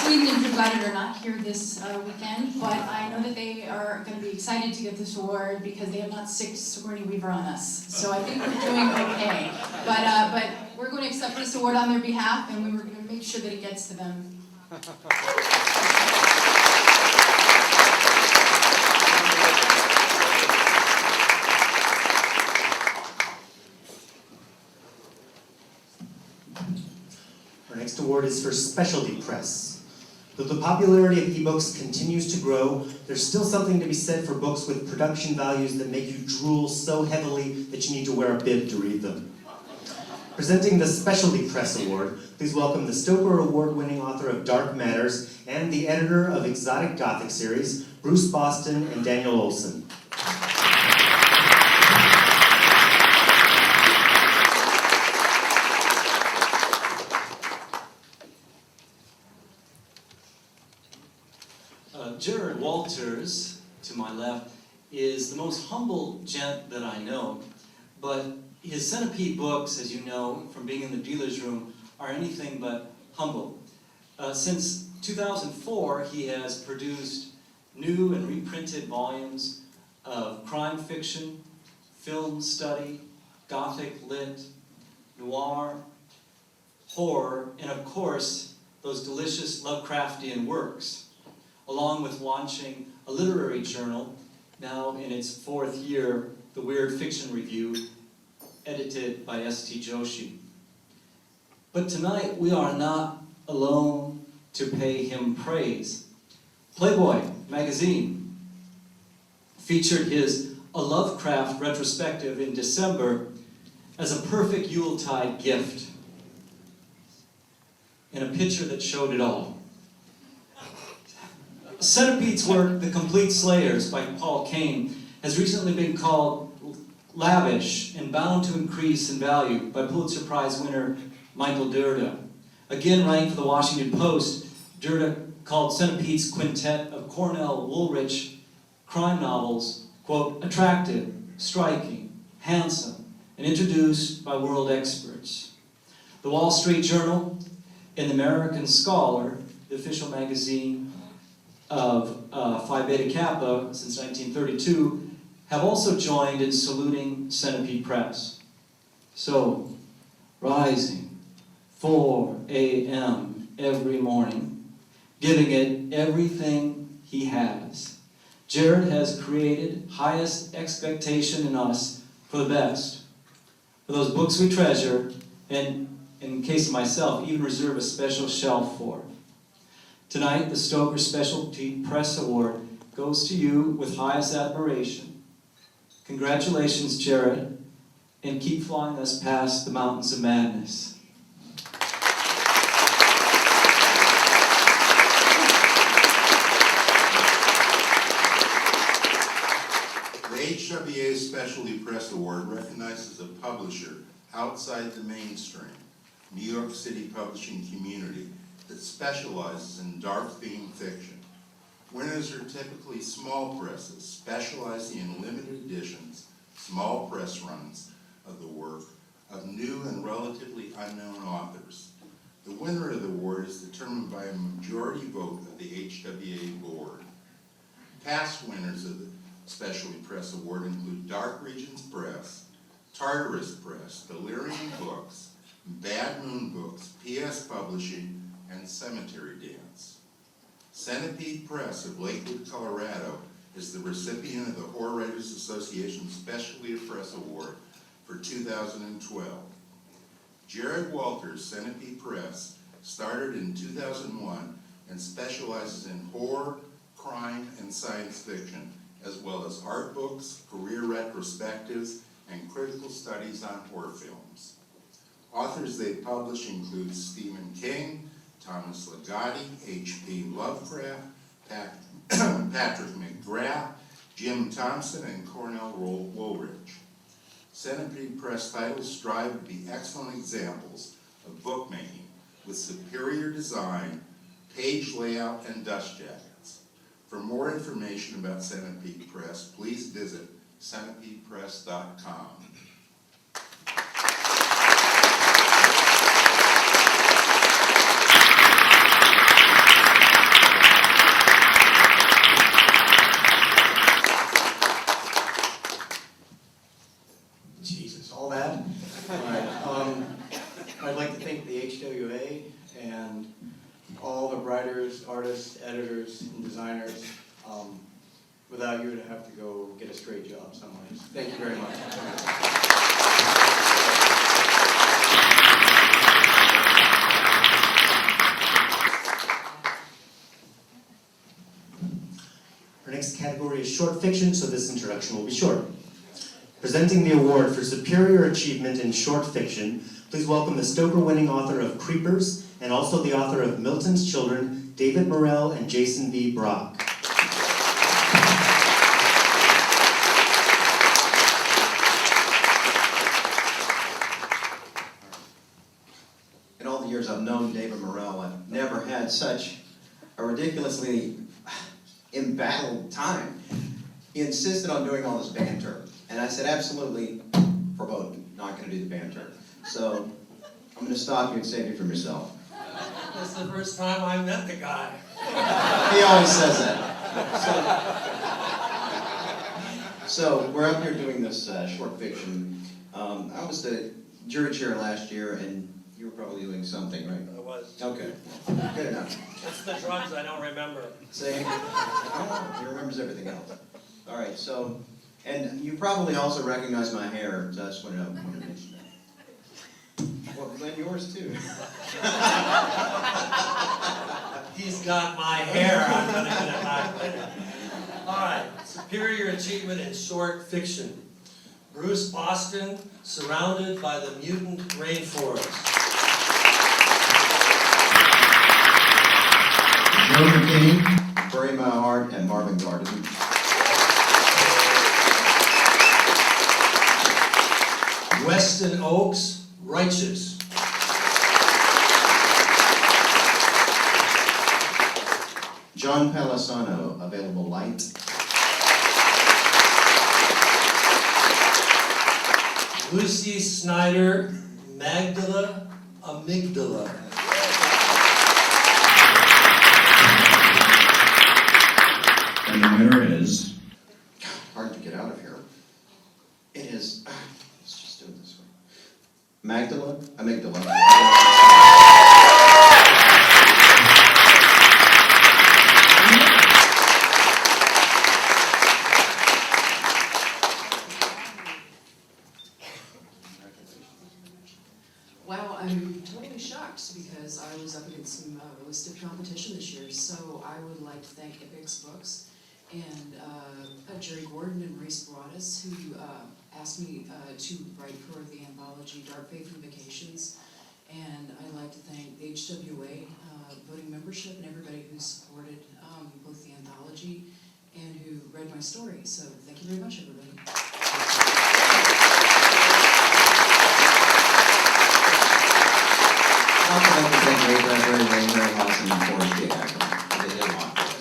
Whedon and Drew Goddard are not here this weekend, but I know that they are going to be excited to get this award because they have not sicked Sigourney Weaver on us. So I think we're doing okay. But we're going to accept this award on their behalf, and we were going to make sure that it gets to them. Our next award is for specialty press. Though the popularity of ebooks continues to grow, there's still something to be said for books with production values that make you drool so heavily that you need to wear a bib to read them. Presenting the Specialty Press Award, please welcome the Stoker Award-winning author of Dark Matters and the editor of Exotic Gothic series, Bruce Boston and Daniel Olson. Jared Walters, to my left, is the most humble gent that I know, but his Centipede books, as you know from being in the dealer's room, are anything but humble. Since 2004, he has produced new and reprinted volumes of crime fiction, film study, Gothic lit, noir, horror, and of course, those delicious Lovecraftian works, along with launching a literary journal, now in its 4th year, the Weird Fiction Review, edited by S.T. Joshi. But tonight, we are not alone to pay him praise. Playboy magazine featured his a Lovecraft retrospective in December as a perfect Yuletide gift, in a picture that showed it all. Centipede's work, The Complete Slayers by Paul Kane, has recently been called lavish and bound to increase in value by Pulitzer Prize winner Michael Dirda. Again, writing for the Washington Post, Dirda called Centipede's quintet of Cornell Woolrich crime novels, quote, attractive, striking, handsome, and introduced by world experts. The Wall Street Journal and the American Scholar, the official magazine of Phi Beta Kappa since 1932, have also joined in saluting Centipede Press. So, rising 4 a.m. every morning, giving it everything he has, Jared has created highest expectation in us for the best, for those books we treasure, and in case of myself, even reserve a special shelf for. Tonight, the Stoker Specialty Press Award goes to you with highest admiration. Congratulations, Jared, and keep flying us past the mountains of madness. The HWA Specialty Press Award recognizes a publisher outside the mainstream New York City publishing community that specializes in dark-themed fiction. Winners are typically small presses, specializing in limited editions, small press runs of the work of new and relatively unknown authors. The winner of the award is determined by a majority vote of the HWA board. Past winners of the Specialty Press Award include Dark Regions Press, Tartarus Press, Delirium Books, Bad Moon Books, PS Publishing, and Cemetery Dance. Centipede Press of Lakewood, Colorado is the recipient of the Horror Writers Association Specialty Press Award for 2012. Jared Walters' Centipede Press started in 2001 and specializes in horror, crime, and science fiction, as well as art books, career retrospectives, and critical studies on horror films. Authors they publish include Stephen King, Thomas Ligotti, H.P. Lovecraft, Patrick McGrath, Jim Thompson, and Cornell Woolrich. Centipede Press titles strive to be excellent examples of bookmaking with superior design, page layout, and dust jackets. For more information about Centipede Press, please visit centipedepress.com. Jesus, all that? All right. I'd like to thank the HWA and all the writers, artists, editors, and designers. Without you, I'd have to go get a straight job somewhere. Thank you very much. Our next category is short fiction, so this introduction will be short. Presenting the award for superior achievement in short fiction, please welcome the Stoker-winning author of Creepers and also the author of Milton's Children, David Morrell and Jason B. Brock. In all the years I've known David Morrell, I've never had such a ridiculously embattled time. He insisted on doing all this banter, and I said, absolutely verboten, not going to do the banter. So I'm going to stop you and save you from yourself. That's the first time I met the guy. He always says that. So we're up here doing this short fiction. I was the jury chair last year, and you were probably doing something, right? I was. Okay, good enough. It's the drugs I don't remember. See? Oh, he remembers everything else. All right, so, and you probably also recognize my hair, so I just wanted to mention that. Well, then yours too. He's got my hair. I'm gonna get it back later. All right. Superior achievement in short fiction. Bruce Austin, Surrounded by the Mutant Rainforest. Joe McKinney, Bury My Heart, and Marvin Garden. Weston Oaks, Righteous. John Palisano, Available Light. Lucy Snyder, Magdala Amygdala. And the winner is... Hard to get out of here. It is... let's just do it this way. Magdala Amygdala. Wow, I'm totally shocked because I was up against some really stiff competition this year. So I would like to thank Epix Books and Jerry Gordon and Reese Broadus, who asked me to write for the anthology Dark Faith and Vacations. And I'd like to thank the HWA voting membership and everybody who supported both the anthology and who read my story. So thank you very much, everybody. Also, I'd like to thank Ray Bradbury, Ray Lawson, and Forrest J. Ackerman. They did a lot for us.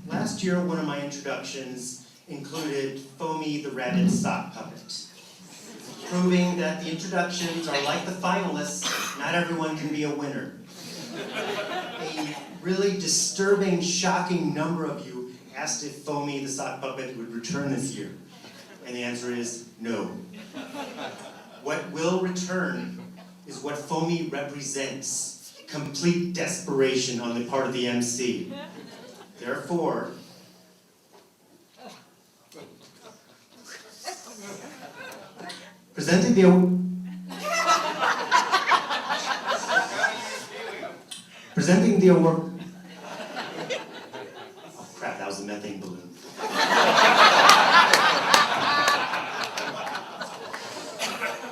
Last year, one of my introductions included Foamy the Rabbit Sock Puppet, proving that the introductions are like the finalists, not everyone can be a winner. A really disturbing, shocking number of you asked if Foamy the Sock Puppet would return this year, and the answer is no. What will return is what Foamy represents, complete desperation on the part of the MC. Therefore, presenting the award. Oh crap, that was a methane balloon.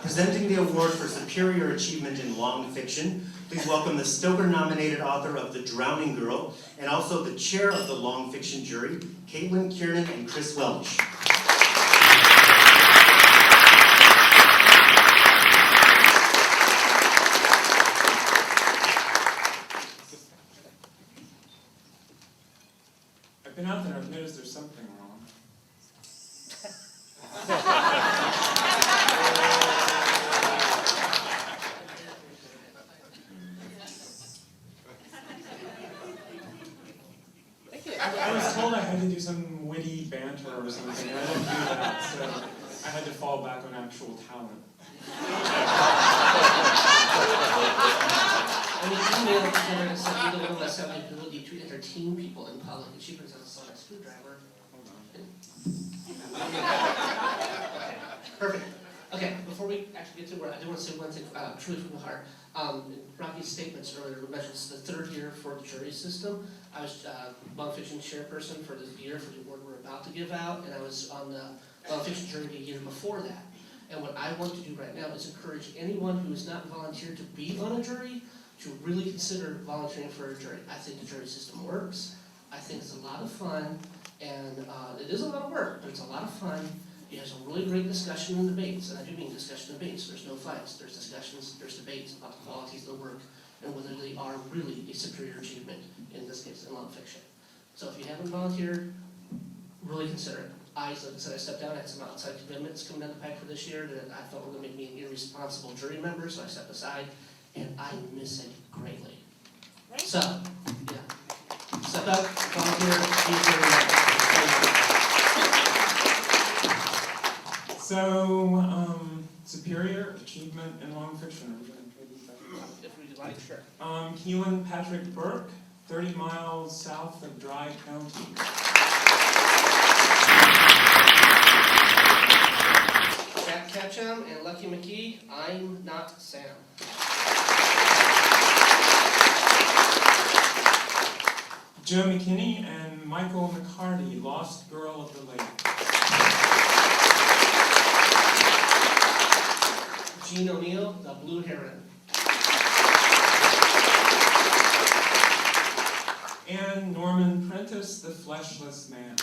Presenting the award for superior achievement in long fiction, please welcome the Stoker-nominated author of The Drowning Girl, and also the chair of the long fiction jury, Caitlin Kiernan and Chris Welch. I've been out there, I've noticed there's something wrong. I was told I had to do some witty banter or something. I didn't do that, so I had to fall back on actual talent. I mean, email together and said either one of us have the ability to entertain people in public, and she brings out a sonic screwdriver. Perfect. Okay, before we actually get to where I do want to say one thing truly from the heart. In Rocky's statements earlier mentioned it's the third year for the jury system. I was nonfiction chairperson for this year for the award we're about to give out, and I was on the nonfiction jury the year before that. And what I want to do right now is encourage anyone who has not volunteered to be on a jury to really consider volunteering for a jury. I think the jury system works. I think it's a lot of fun, and it is a lot of work, but it's a lot of fun. It has a really great discussion and debates, and I do mean discussion and debates. There's no fights, there's discussions, there's debates about the qualities of the work and whether they are really a superior achievement, in this case, in nonfiction. So if you haven't volunteered, really consider it. Like I said, I stepped down, I had some outside commitments coming down the pipe for this year that I thought were going to make me an irresponsible jury member, so I stepped aside, and I miss it greatly. So, yeah. Step up, volunteer, be a jury member. So, superior achievement in long fiction. If we'd like, sure. Keelan Patrick Burke, 30 miles south of Dry County. Jack Ketchum and Lucky McKee, I'm Not Sam. Joe McKinney and Michael McCarty, Lost Girl of the Lake. Gene O'Neill, The Blue Heron. And Norman Prentice, The Fleshless Man.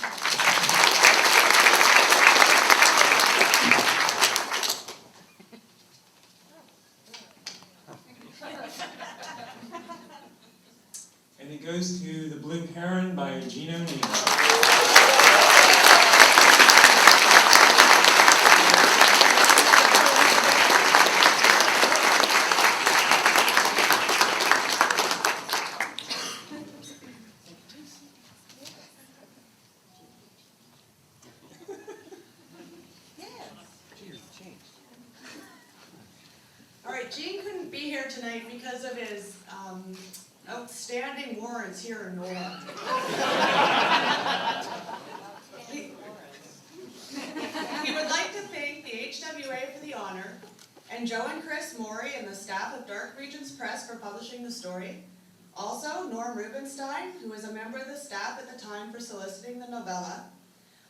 And it goes to The Blue Heron by Gene O'Neill. All right, Gene couldn't be here tonight because of his outstanding warrants here in Nora. He would like to thank the HWA for the honor, and Joe and Chris Morey and the staff of Dark Regions Press for publishing the story. Also, Norm Rubenstein, who was a member of the staff at the time for soliciting the novella.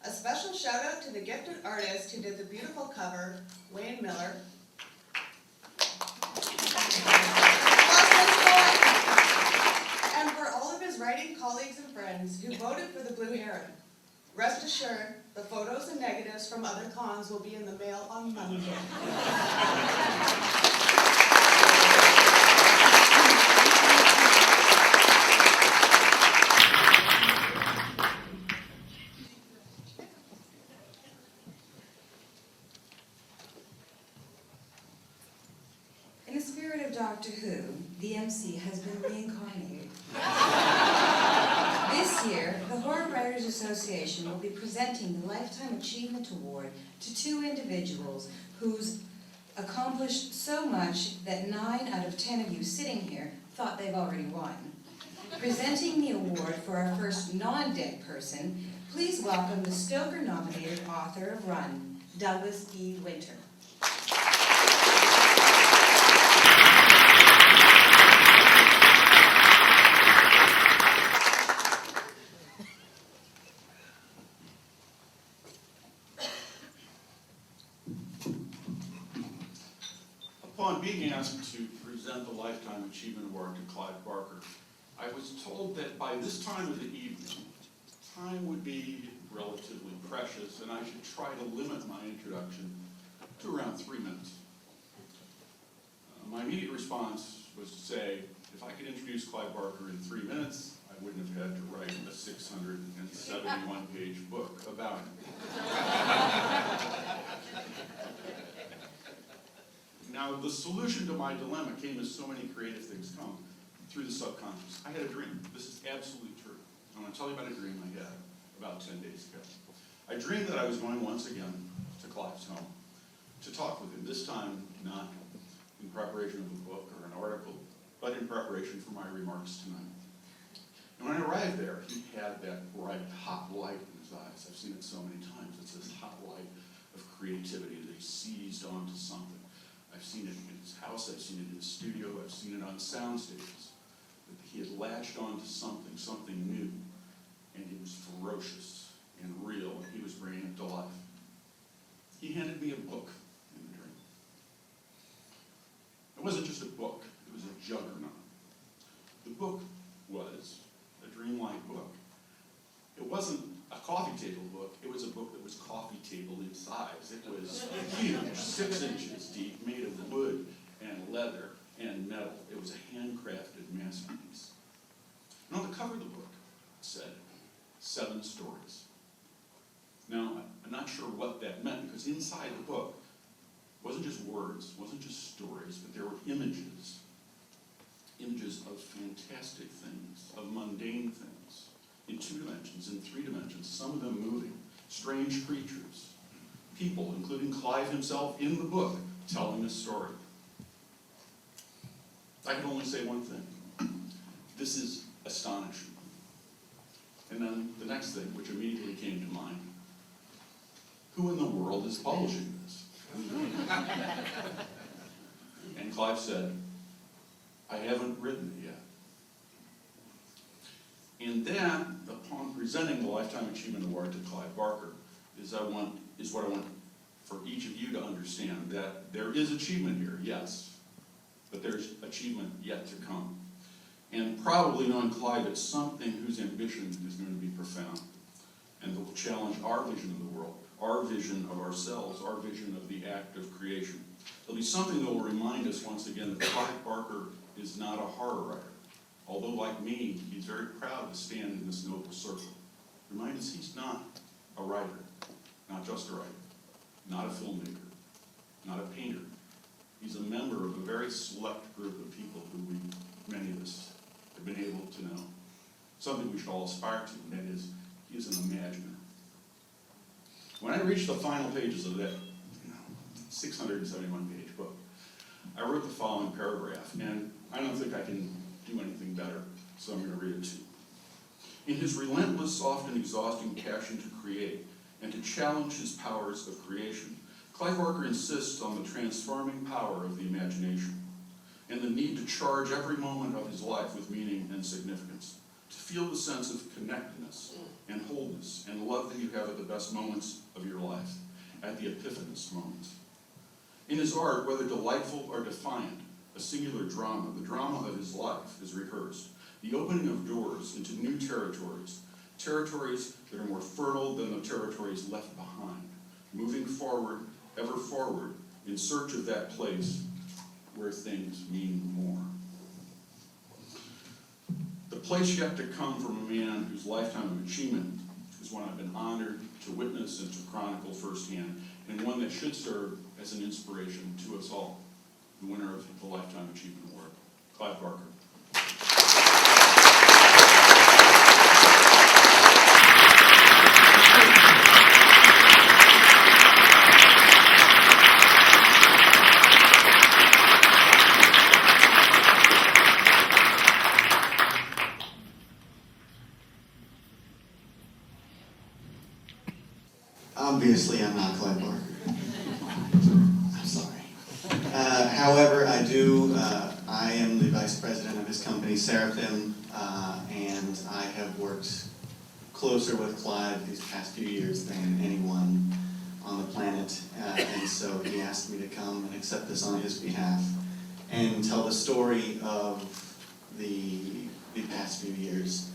A special shout out to the gifted artist who did the beautiful cover, Wayne Miller. And for all of his writing colleagues and friends who voted for the Blue Heron. Rest assured, the photos and negatives from other cons will be in the mail on Monday. In the spirit of Doctor Who, the MC has been reincarnated. This year, the Horror Writers Association will be presenting the Lifetime Achievement Award to 2 individuals who's accomplished so much that 9 out of 10 of you sitting here thought they've already won. Presenting the award for our first non-dead person, please welcome the Stoker-nominated author of Run, Douglas E. Winter. Upon being asked to present the Lifetime Achievement Award to Clive Barker, I was told that by this time of the evening, time would be relatively precious and I should try to limit my introduction to around 3 minutes. My immediate response was to say, if I could introduce Clive Barker in 3 minutes, I wouldn't have had to write a 671-page book about him. Now, the solution to my dilemma came as so many creative things come, through the subconscious. I had a dream. This is absolutely true. I want to tell you about a dream I had about 10 days ago. I dreamed that I was going once again to Clive's home to talk with him, this time not in preparation of a book or an article, but in preparation for my remarks tonight. And when I arrived there, he had that bright, hot light in his eyes. I've seen it so many times. It's this hot light of creativity that he seized onto something. I've seen it in his house, I've seen it in his studio, I've seen it on sound stages. That he had latched onto something new, and it was ferocious and real, and he was bringing it to life. He handed me a book in the dream. It wasn't just a book, it was a juggernaut. The book was a dreamlike book. It wasn't a coffee table book, it was a book that was coffee table in size. It was huge, 6 inches deep, made of wood and leather and metal. It was a handcrafted masterpiece. And on the cover of the book, it said, 7 stories. Now, I'm not sure what that meant, because inside the book wasn't just words, wasn't just stories, but there were images. Images of fantastic things, of mundane things, in 2 dimensions, in 3 dimensions, some of them moving, strange creatures, people, including Clive himself in the book, telling a story. I can only say one thing. This is astonishing. And then the next thing, which immediately came to mind, who in the world is publishing this? And Clive said, I haven't written it And then, upon presenting the Lifetime Achievement Award to Clive Barker, is what I want for each of you to understand, that there is achievement here, yes, but there's achievement yet to come. And probably knowing Clive, it's something whose ambition is going to be profound, and that will challenge our vision of the world, our vision of ourselves, our vision of the act of creation. It'll be something that will remind us once again that Clive Barker is not a horror writer. Although, like me, he's very proud to stand in this noble circle. Remind us he's not a writer, not just a writer, not a filmmaker, not a painter. He's a member of a very select group of people who many of us have been able to know. Something we should all aspire to, and that is, he is an imaginer. When I reached the final pages of that 671-page book, I wrote the following paragraph, and I don't think I can do anything better, so I'm going to read it to you. In his relentless, often exhausting passion to create and to challenge his powers of creation, Clive Barker insists on the transforming power of the imagination and the need to charge every moment of his life with meaning and significance, to feel the sense of connectedness and wholeness and love that you have at the best moments of your life, at the epiphanous moments. In his art, whether delightful or defiant, a singular drama, the drama of his life, is rehearsed. The opening of doors into new territories, territories that are more fertile than the territories left behind, moving forward, ever forward, in search of that place where things mean more. The place yet to come from a man whose lifetime of achievement is one I've been honored to witness and to chronicle firsthand, and one that should serve as an inspiration to us all. The winner of the Lifetime Achievement Award, Clive Barker. Obviously, I'm not Clive Barker. I'm sorry. However, I am the vice president of his company, Seraphim, and I have worked closer with Clive these past few years than anyone on the planet, and so he asked me to come and accept this on his behalf and tell the story of the past few years.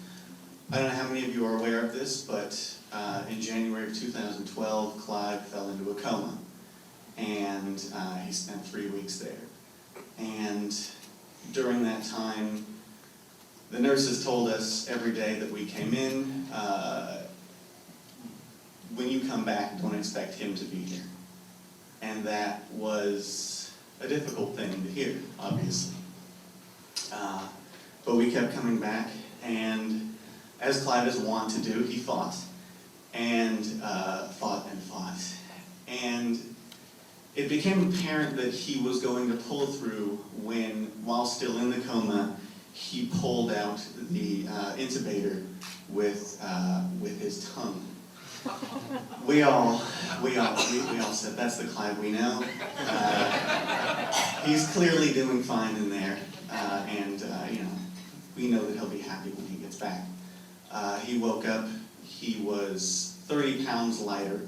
I don't know how many of you are aware of this, but in January of 2012, Clive fell into a coma, and he spent 3 weeks there. And during that time, the nurses told us every day that we came in, when you come back, don't expect him to be here. And that was a difficult thing to hear, obviously. But we kept coming back, and as Clive is wont to do, he fought, and fought and fought. And it became apparent that he was going to pull through when, while still in the coma, he pulled out the intubator with his tongue. We all said, that's the Clive we know. He's clearly doing fine in there, and we know that he'll be happy when he gets back. He woke up, he was 30 pounds lighter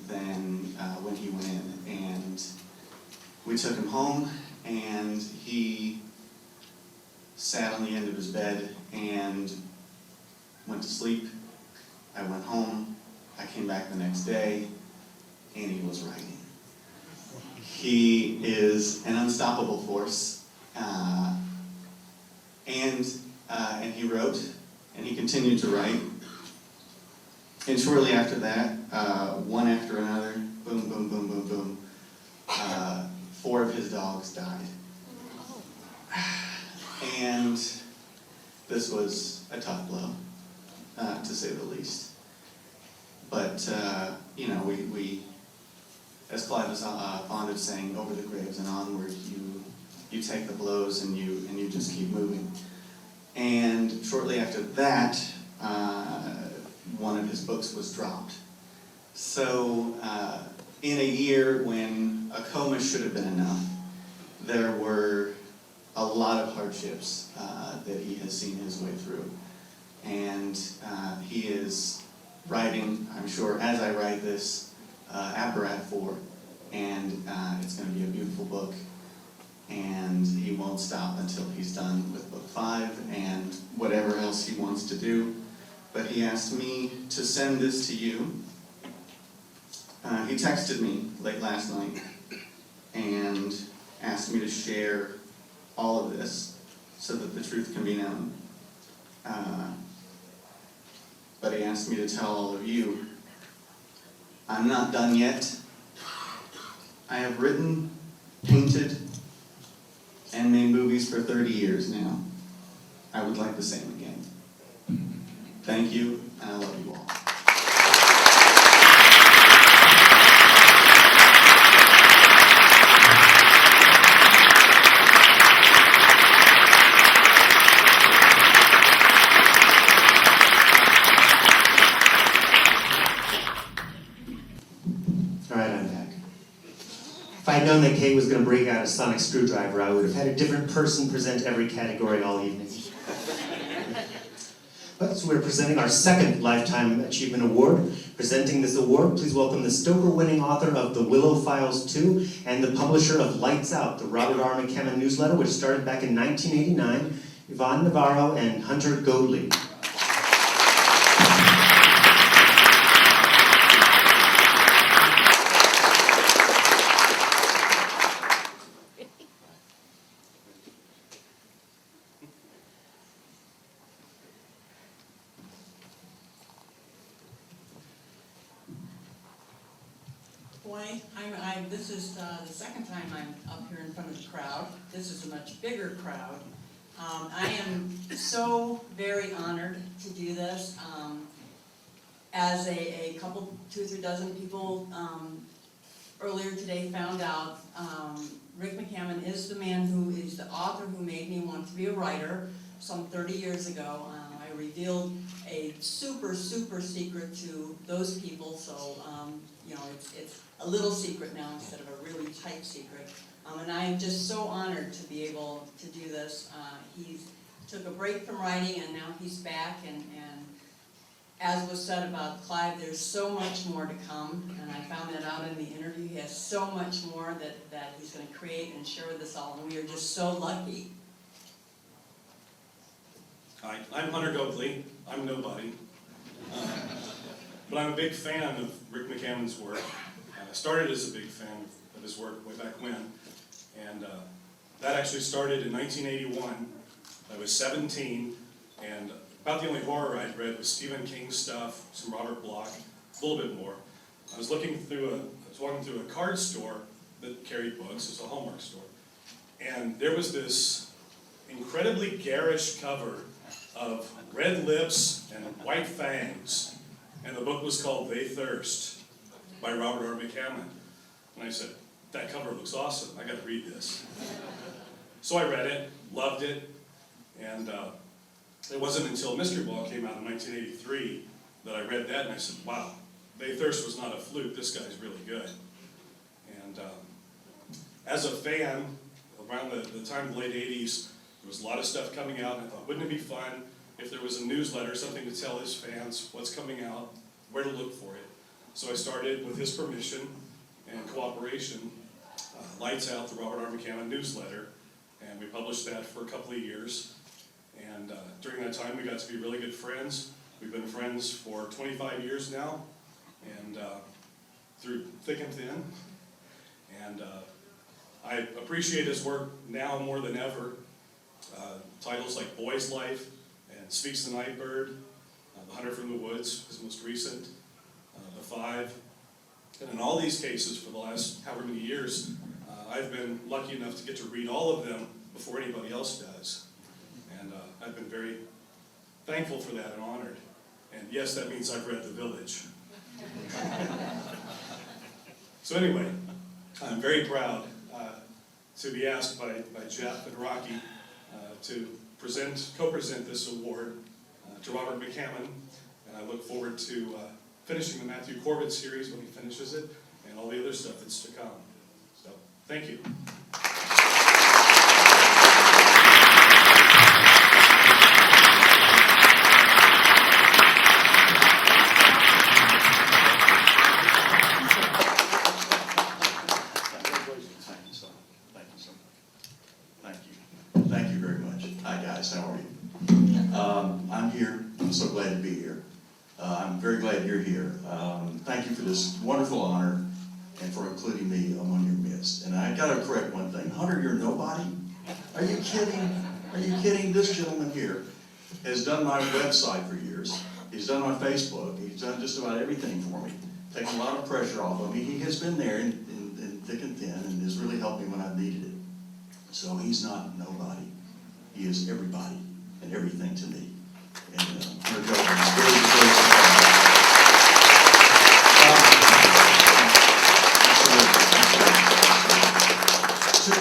than when he went in, and we took him home, and he sat on the end of his bed and went to sleep. I went home, I came back the next day, and he was writing. He is an unstoppable force, and he wrote, and he continued to write. And shortly after that, one after another, boom, boom, boom, boom, boom, 4 of his dogs died. And this was a tough blow, to say the least. But, we, as Clive is fond of saying, over the graves and onward, you take the blows and you just keep moving. And shortly after that, one of his books was dropped. So in a year when a coma should have been enough, there were a lot of hardships that he has seen his way through. And he is writing, I'm sure, as I write this, Apparat 4, and it's going to be a beautiful book. And he won't stop until he's done with book 5 and whatever else he wants to do. But he asked me to send this to you. He texted me late last night and asked me to share all of this so that the truth can be known. But he asked me to tell all of you, I'm not done yet. I have written, painted, and made movies for 30 years now. I would like the same again. Thank you, and I love you all. All right, I'm back. If I'd known that Kate was going to break out a sonic screwdriver, I would have had a different person present every category all evening. But so we're presenting our second Lifetime Achievement Award. Presenting this award, please welcome the Stoker-winning author of The Willow Files 2 and the publisher of Lights Out, the Robert R. McCammon newsletter, which started back in 1989, Yvonne Navarro and Hunter Godley. Boy, this is the second time I'm up here in front of the crowd. This is a much bigger crowd. I am so very honored to do this. As a couple, 2 or 3 dozen people earlier today found out, Rick McCammon is the man who is the author who made me want to be a writer some 30 years ago. I revealed a super secret to those people, so you know, it's a little secret now instead of a really tight secret. And I am just so honored to be able to do this. He took a break from writing and now he's back, and as was said about Clive, there's so much more to come, and I found that out in the interview. He has so much more that he's going to create and share with us all, and we are just so lucky. Hi, I'm Hunter Goatley. I'm nobody. But I'm a big fan of Rick McCammon's work. I started as a big fan of his work way back when. And that actually started in 1981. I was 17, and about the only horror I'd read was Stephen King stuff, some Robert Bloch, a little bit more. I was walking through a card store that carried books. It was a Hallmark store. And there was this incredibly garish cover of red lips and white fangs. And the book was called They Thirst by Robert R. McCammon. And I said, that cover looks awesome. I got to read this. So I read it, loved it, and it wasn't until Mystery Ball came out in 1983 that I read that and I said, wow, They Thirst was not a fluke. This guy's really good. And as a fan, around the time of the late 80s, there was a lot of stuff coming out, and I thought, wouldn't it be fun if there was a newsletter, something to tell his fans what's coming out, where to look for it. So I started, with his permission and cooperation, Lights Out, the Robert R. McCammon newsletter, and we published that for a couple of years. And during that time, we got to be really good friends. We've been friends for 25 years now, and through thick and thin. And I appreciate his work now more than ever. Titles like Boy's Life and Speaks the Nightbird, The Hunter from the Woods, his most recent, The Five. And in all these cases, for the last however many years, I've been lucky enough to get to read all of them before anybody else does. And I've been very thankful for that and honored. And yes, that means I've read The Village. So anyway, I'm very proud to be asked by Jeff and Rocky to co-present this award to Robert McCammon, and I look forward to finishing the Matthew Corbett series when he finishes it, and all the other stuff that's to come. So, thank you. Hi guys, how are you? I'm here, I'm so glad to be here. I'm very glad you're here. Thank you for this wonderful honor and for including me among your midst. And I gotta correct one thing. Hunter, you're nobody? Are you kidding? Are you kidding? This gentleman here has done my website for years. He's done my Facebook. He's done just about everything for me. Taken a lot of pressure off of me. He has been there in thick and thin and has really helped me when I've needed it. So he's not nobody. He is everybody and everything to me. And Hunter Jones is very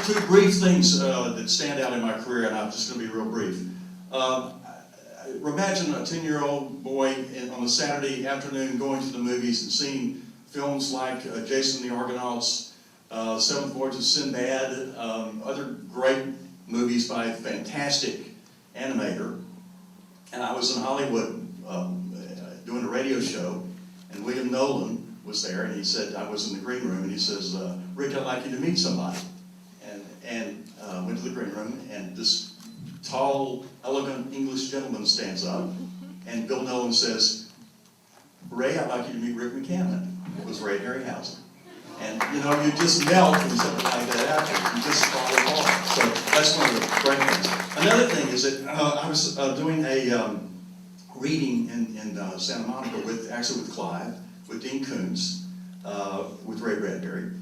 Two brief things that stand out in my career, and I'm just going to be real brief. Imagine a 10-year-old boy on a Saturday afternoon going to the movies and seeing films like Jason and the Argonauts, Seventh Voyage of Sinbad, other great movies by a fantastic animator. And I was in Hollywood doing a radio show, and William Nolan was there, and he said, I was in the green room, and he says, Rick, I'd like you to meet somebody. And went to the green room, and this tall, elegant English gentleman stands up, and Bill Nolan says, Ray, I'd like you to meet Rick McCammon. It was Ray Harryhausen. And you know, you just melt when something like that happens. You just fall apart. So that's one of the great things. Another thing is that I was doing a reading in Santa Monica with Clive, with Dean Koontz, with Ray Bradbury.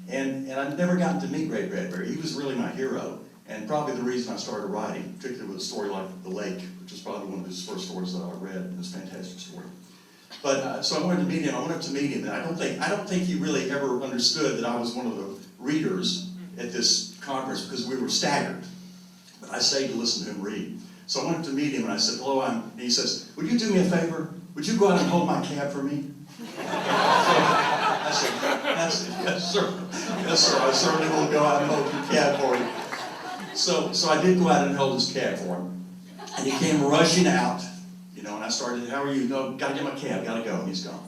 And I'd never gotten to meet Ray Bradbury. He was really my hero, and probably the reason I started writing, particularly with a story like The Lake, which is probably one of his first stories that I read. It's a fantastic story. But so I wanted to meet him. I went up to meet him, and I don't think he really ever understood that I was one of the readers at this conference because we were staggered. But I stayed to listen to him read. So I went up to meet him, and I said, "Hello, and he says, "Would you do me a favor? Would you go out and hold my cab for me?" I said, yes, sir. Yes, sir. I certainly will go out and hold your cab for you. So I did go out and hold his cab for him. And he came rushing out, you know, and I started, how are you? No, gotta get my cab, gotta go. And he's gone.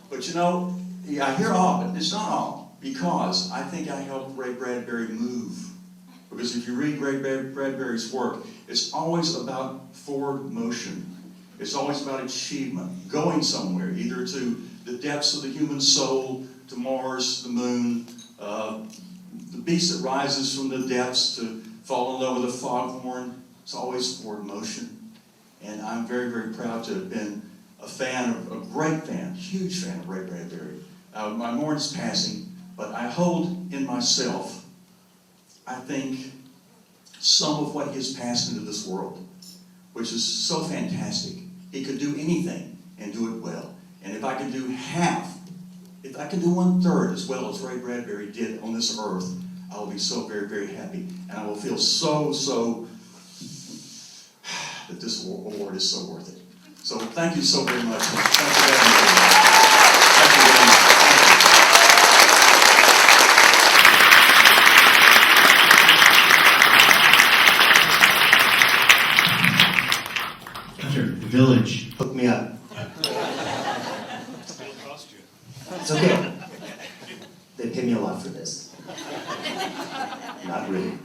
But you know, I hear all, but it's not all, because I think I helped Ray Bradbury move. Because if you read Ray Bradbury's work, it's always about forward motion. It's always about achievement, going somewhere, either to the depths of the human soul, to Mars, the moon, the beast that rises from the depths to fall in love with a foghorn. It's always forward motion. And I'm very, very proud to have been a great fan, huge fan of Ray Bradbury. My mourn's passing, but I hold in myself, I think, some of what he has passed into this world, which is so fantastic. He could do anything and do it well. And if I can do half, if I can do 1/3 as well as Ray Bradbury did on this earth, I will be so very, very happy. And I will feel so that this award is so worth it. So thank you so very much. Thank you very much. Thank you very much. The Village, hook me up. It's okay. They pay me a lot for this. Not really.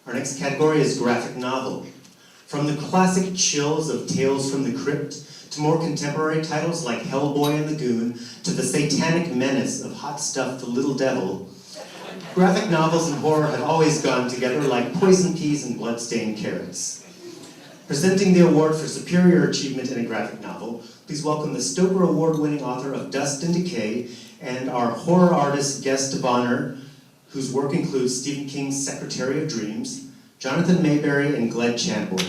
Our next category is graphic novel. From the classic chills of Tales from the Crypt, to more contemporary titles like Hellboy and the Goon, to the satanic menace of Hot Stuff the Little Devil, graphic novels and horror have always gone together like poison peas and blood-stained carrots. Presenting the award for superior achievement in a graphic novel, please welcome the Stoker Award-winning author of Dust and Decay and our horror artist guest of honor, whose work includes Stephen King's Secretary of Dreams, Jonathan Mayberry and Gled Chamboy.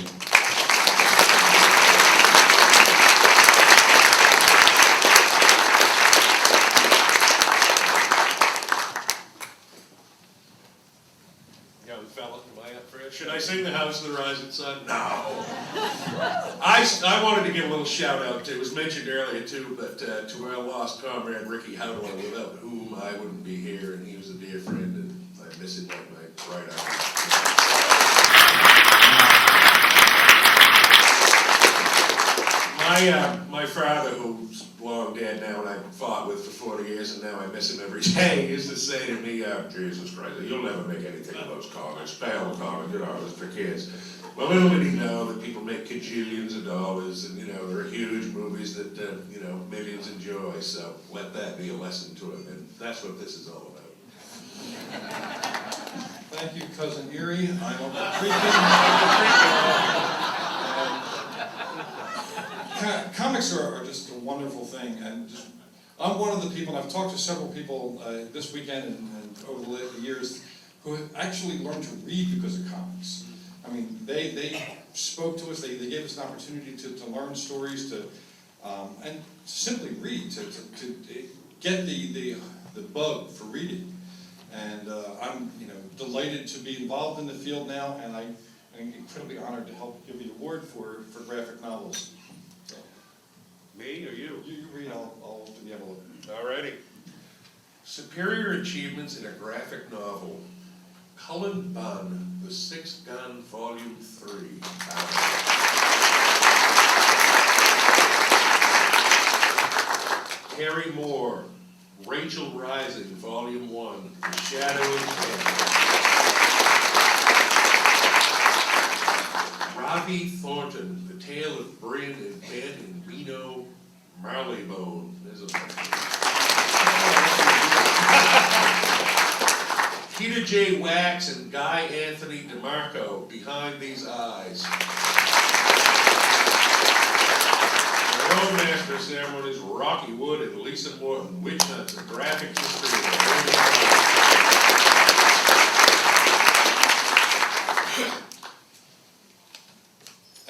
Young fella, am I up for it? Should I sing The House of the Rising Sun? No. I wanted to give a little shout out to, it was mentioned earlier too, but to my lost comrade Ricky Howell, without whom I wouldn't be here, and he was a dear friend, and I miss him like my right arm. My father, who's long dead now and I fought with for 20 years, and now I miss him every day, used to say to me, Jesus Christ, you'll never make anything of those comics, pale comics, you know, it's for kids. Well, little did he know that people make cajillions of dollars, and, you know, there are huge movies that, you know, millions enjoy, so let that be a lesson to him, and that's what this is all about. Thank you, Cousin Erie. I'm Uncle Creepin'. Comics are just a wonderful thing, and just, I'm one of the people, and I've talked to several people this weekend and over the years who have actually learned to read because of comics. I mean, they spoke to us, they gave us an opportunity to learn stories, and simply read, to get the bug for reading. And I'm delighted to be involved in the field now, and I'm incredibly honored to help give the award for graphic novels. So, Me or you? you read, I'll do the envelope. Alrighty. Superior achievements in a graphic novel. Cullen Bunn, The Sixth Gun, Volume 3. Carrie Moore, Rachel Rising, Volume 1, The Shadow of Death. Robbie Thornton, The Tale of Bryn and Ben and Reno Marleybone. There's a Peter J. Wax and Guy Anthony DeMarco, Behind These Eyes. Their own master of ceremonies, Rocky Wood and Lisa Morton, Witch Hunts, a graphic history of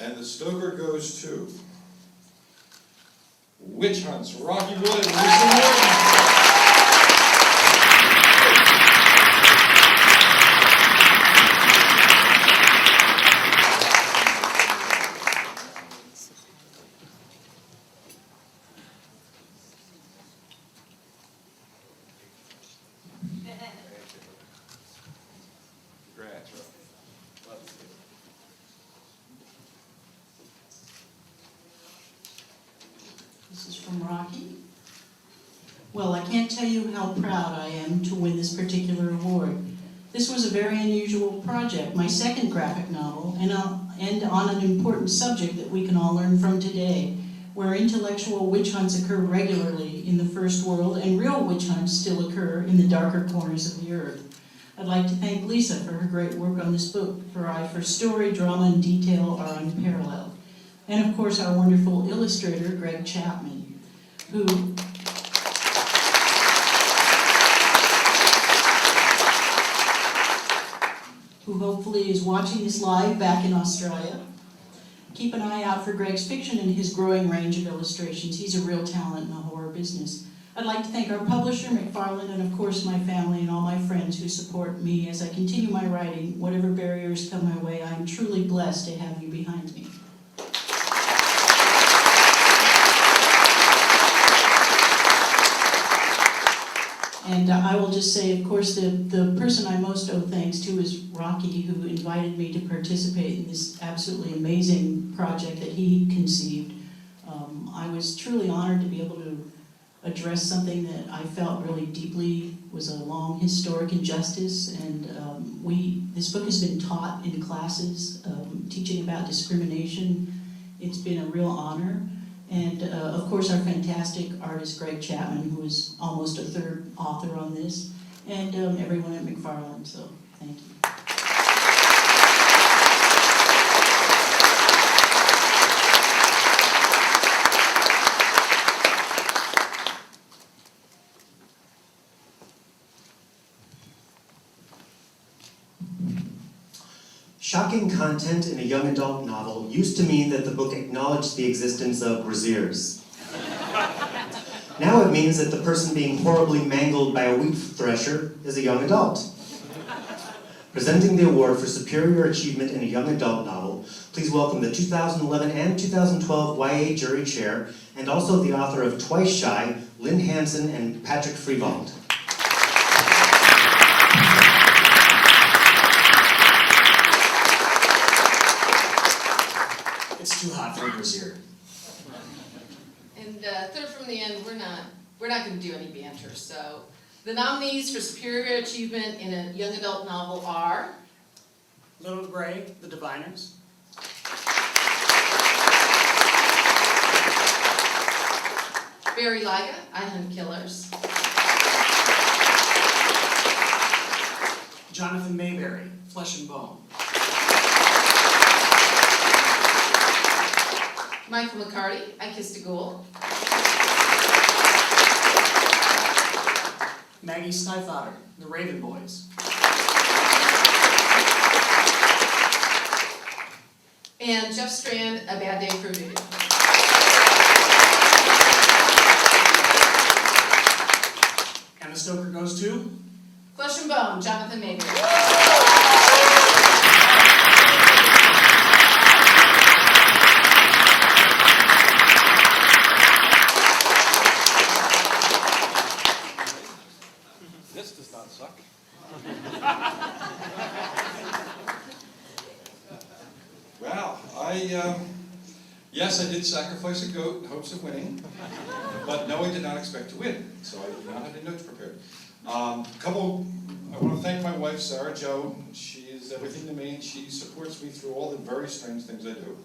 And the Stoker goes to Witch Hunts, Rocky Wood, and Lisa Morton. Congrats, Rocky. This is from Rocky. Well, I can't tell you how proud I am to win this particular award. This was a very unusual project, my second graphic novel, and on an important subject that we can all learn from today, where intellectual witch hunts occur regularly in the first world, and real witch hunts still occur in the darker corners of the earth. I'd like to thank Lisa for her great work on this book. Her eye for story, drama, and detail are unparalleled. And of course, our wonderful illustrator, Greg Chapman, who hopefully is watching this live back in Australia. Keep an eye out for Greg's fiction and his growing range of illustrations. He's a real talent in the horror business. I'd like to thank our publisher, McFarland, and of course my family and all my friends who support me as I continue my writing. Whatever barriers come my way, I'm truly blessed to have you behind me. And I will just say, of course, the person I most owe thanks to is Rocky, who invited me to participate in this absolutely amazing project that he conceived. I was truly honored to be able to address something that I felt really deeply was a long historic injustice, and this book has been taught in classes, teaching about discrimination. It's been a real honor. And of course our fantastic artist Greg Chapman, who is almost a third author on this, and everyone at McFarland, so thank you. Shocking content in a young adult novel used to mean that the book acknowledged the existence of brassieres. Now it means that the person being horribly mangled by a wheat thresher is a young adult. Presenting the award for superior achievement in a young adult novel, please welcome the 2011 and 2012 YA Jury Chair, and also the author of Twice Shy, Lynn Hansen and Patrick Freevald. It's too hot for a brassiere. And third from the end, we're not we're not gonna do any banter, so. The nominees for Superior Achievement in a Young Adult Novel are Little Gray, The Diviners. Barry Lyga, I Hunt Killers. Jonathan Mayberry, Flesh and Bone. Michael McCarty, I Kissed a Ghoul. Maggie Stiefvater, The Raven Boys. And Jeff Strand, A Bad Day for Voodoo. And the Stoker goes to? Flesh and Bone, Jonathan Mayberry. This does not suck. Well, yes, I did sacrifice a goat in hopes of winning, but no, I did not expect to win, so I did not have any notes prepared. I want to thank my wife, Sarah Jo. She is everything to me, and she supports me through all the very strange things I do.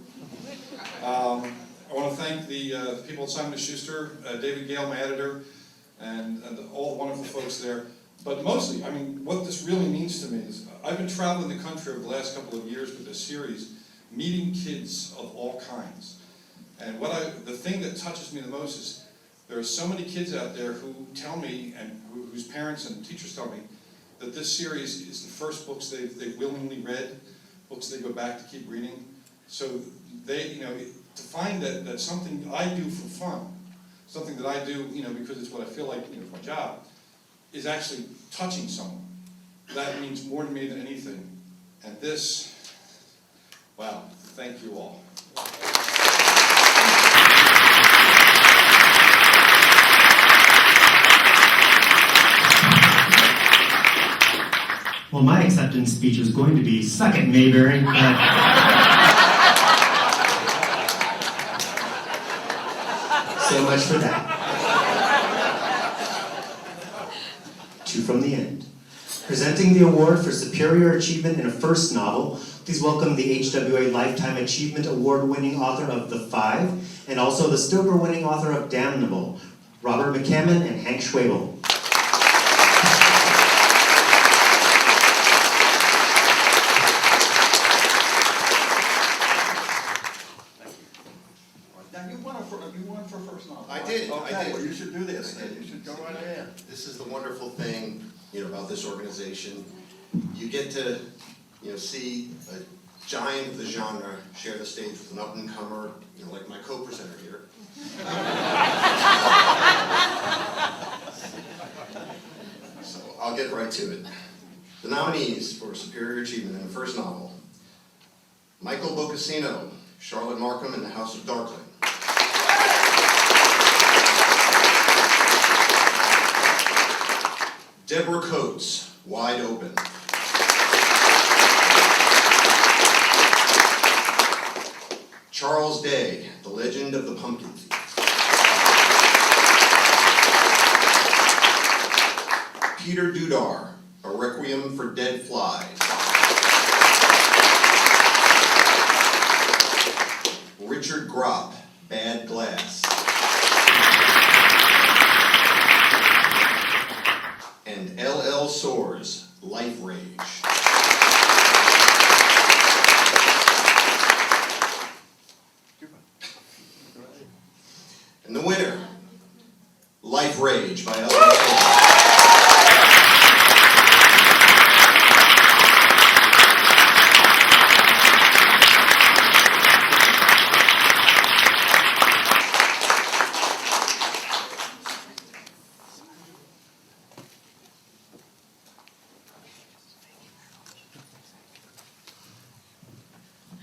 I want to thank the people at Simon & Schuster, David Gale, my editor, and all the wonderful folks there. But mostly, I mean, what this really means to me is I've been traveling the country over the last couple of years with this series, meeting kids of all kinds. And the thing that touches me the most is there are so many kids out there who tell me, and whose parents and teachers tell me, that this series is the first books they've willingly read, books they go back to keep reading. So they, to find that something I do for fun, something that I do, because it's what I feel like, it's my job, is actually touching someone. That means more to me than anything. And this, wow, thank you all. Well, my acceptance speech was going to be, suck it, Mayberry, but... So much for that. Two from the end. Presenting the award for Superior Achievement in a First Novel, please welcome the HWA Lifetime Achievement Award-winning author of The Five, and also the Stoker-winning author of Damnable, Robert McCammon and Hank Schwabel. You won for first novel. I did. Okay, well, you should do this. You should go right ahead. This is the wonderful thing, about this organization. You get to, see a giant of the genre share the stage with an up-and-comer, like my co-presenter here. So I'll get right to it. The nominees for Superior Achievement in the First Novel: Michael Bocassino, Charlotte Markham and the House of Darkling. Deborah Coates, Wide Open. Charles Day, The Legend of the Pumpkin Thief. Peter Dudar, A Requiem for Dead Flies. Richard Gropp, Bad Glass. And L.L. Soares, Life Rage. And the winner, Life Rage by L.L. Soares.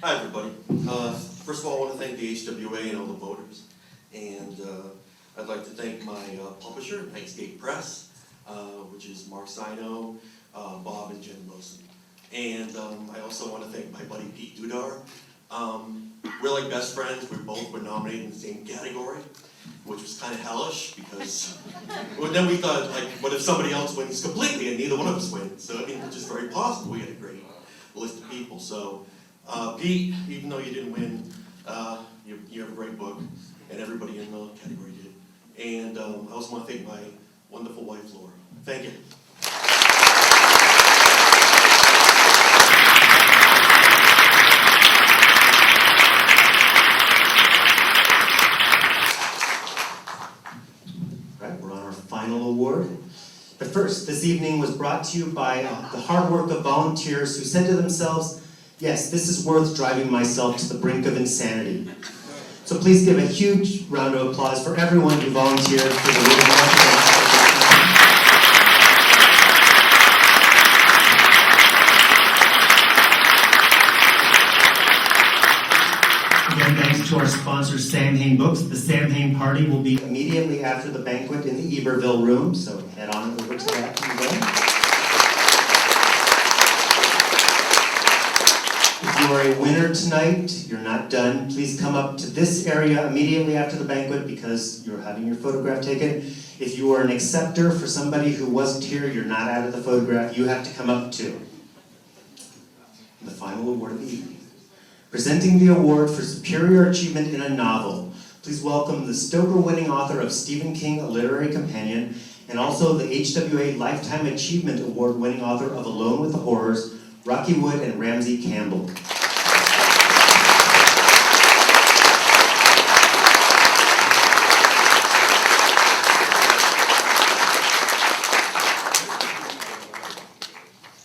Hi, everybody. First of all, I want to thank the HWA and all the voters. And I'd like to thank my publisher, Nightscape Press, which is Mark Sino, Bob, and Jen Wilson. And I also want to thank my buddy Pete Dudar. We're like best friends. We both were nominated in the same category. which was kind of hellish because well, then we thought, like, what if somebody else wins completely and neither one of us wins? So I mean, it's just very possible. We had a great list of people. So Pete, even though you didn't win, you have a great book, and everybody in the category did. And I also want to thank my wonderful wife, Laura. Thank you. Final award. But first, this evening was brought to you by the hard work of volunteers who said to themselves, yes, this is worth driving myself to the brink of insanity. So please give a huge round of applause for everyone who volunteered for the Ribbon March. Again, thanks to our sponsor, Samhain Books. The Samhain party will be immediately after the banquet in the Eberville room, so head on over to that If you are a winner tonight, you're not done, please come up to this area immediately after the banquet because you're having your photograph taken. If you are an acceptor for somebody who wasn't here, you're not out of the photograph, you have to come up too. The final award of the evening. Presenting the award for superior achievement in a novel, please welcome the Stoker-winning author of Stephen King, A Literary Companion, and also the HWA Lifetime Achievement Award-winning author of Alone with the Horrors, Rocky Wood and Ramsey Campbell.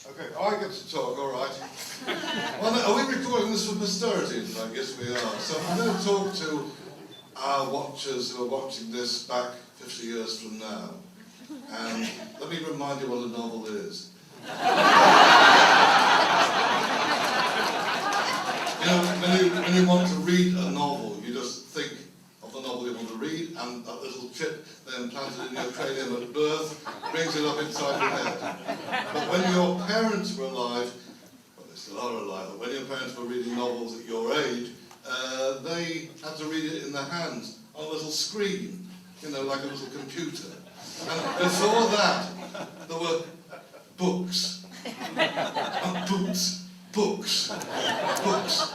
Okay, I get to talk, all right. Well, are we recording this for posterity? I guess we are. So I'm going to talk to our watchers who are watching this back 50 years from now. And let me remind you what a novel is. You know, when you want to read a novel, you just think of the novel you want to read, and that little chip they implanted in your cranium at birth brings it up inside your head. But when your parents were alive, well, they still are alive, but when your parents were reading novels at your age, they had to read it in their hands on a little screen, you know, like a little computer. And before that, there were books. Not books, books. Books.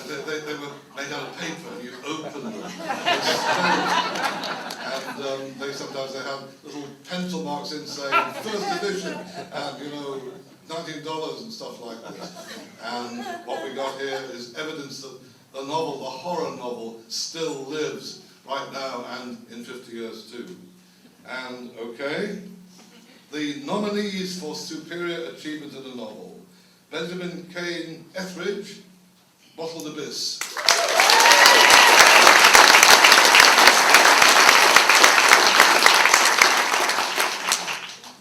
They were made out of paper, and you open them. And they sometimes had little pencil marks in saying first edition, and you know, $19 and stuff like this. And what we got here is evidence that the novel, the horror novel, still lives right now and in 50 years too. And okay, the nominees for superior achievement in a novel: Benjamin Cain Etheridge, Bottled Abyss.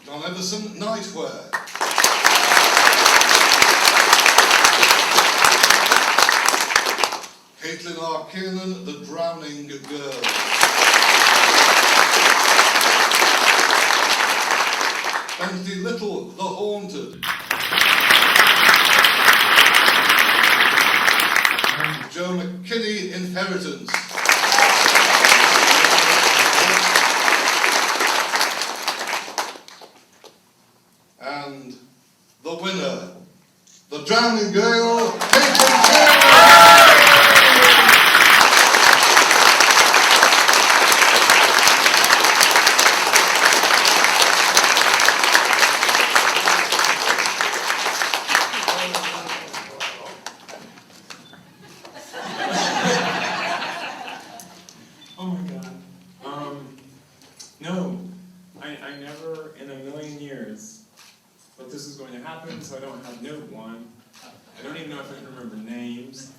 John Everson, Nightwear. Caitlin R. Kiernan, The Drowning Girl. Bentley Little, The Haunted. Joe McKinney, Inheritance. And the winner, The Drowning Girl, Caitlin Kiernan. Oh my god. No. I never in a million years thought this was going to happen, so I don't have note one. I don't even know if I can remember names.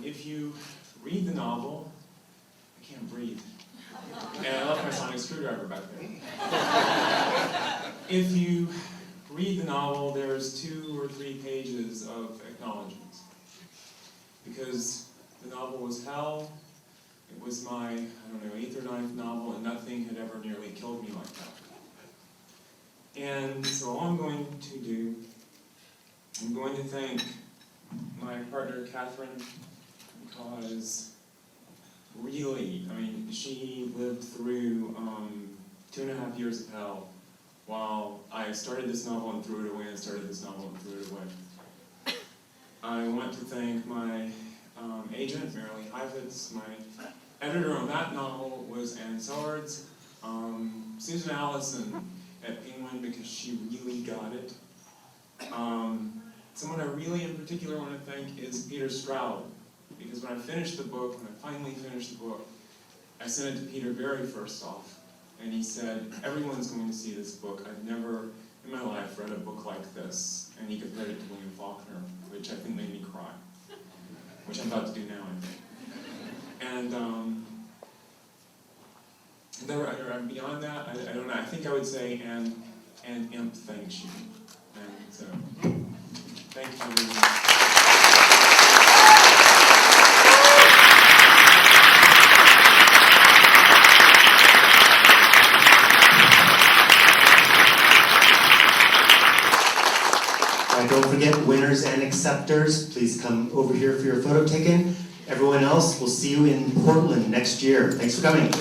If you read the novel, I can't breathe. And I left my sonic screwdriver back there. If you read the novel, there's 2 or 3 pages of acknowledgments. Because the novel was hell. It was my, I don't know, 8th or 9th novel, and nothing had ever nearly killed me like that. And so all I'm going to do, I'm going to thank my partner, Catherine, because really, I mean, she lived through 2.5 years of hell while I started this novel and threw it away and started this novel and threw it away. I want to thank my agent, Marilee Heifetz. My editor on that novel was Ann Swords. Susan Allison at Penguin, because she really got it. Someone I really in particular want to thank is Peter Stroud, because when I finished the book, when I finally finished the book, I sent it to Peter very first off, and he said, everyone's going to see this book. I've never in my life read a book like this, and he compared it to William Faulkner, which I think made me cry, which I'm about to do now, I think. And beyond that, I don't know, I think I would say, and Imp thanks you. And so, thank you very much. Don't forget, winners and acceptors, please come over here for your photo taken. Everyone else, we'll see you in Portland next year. Thanks for coming.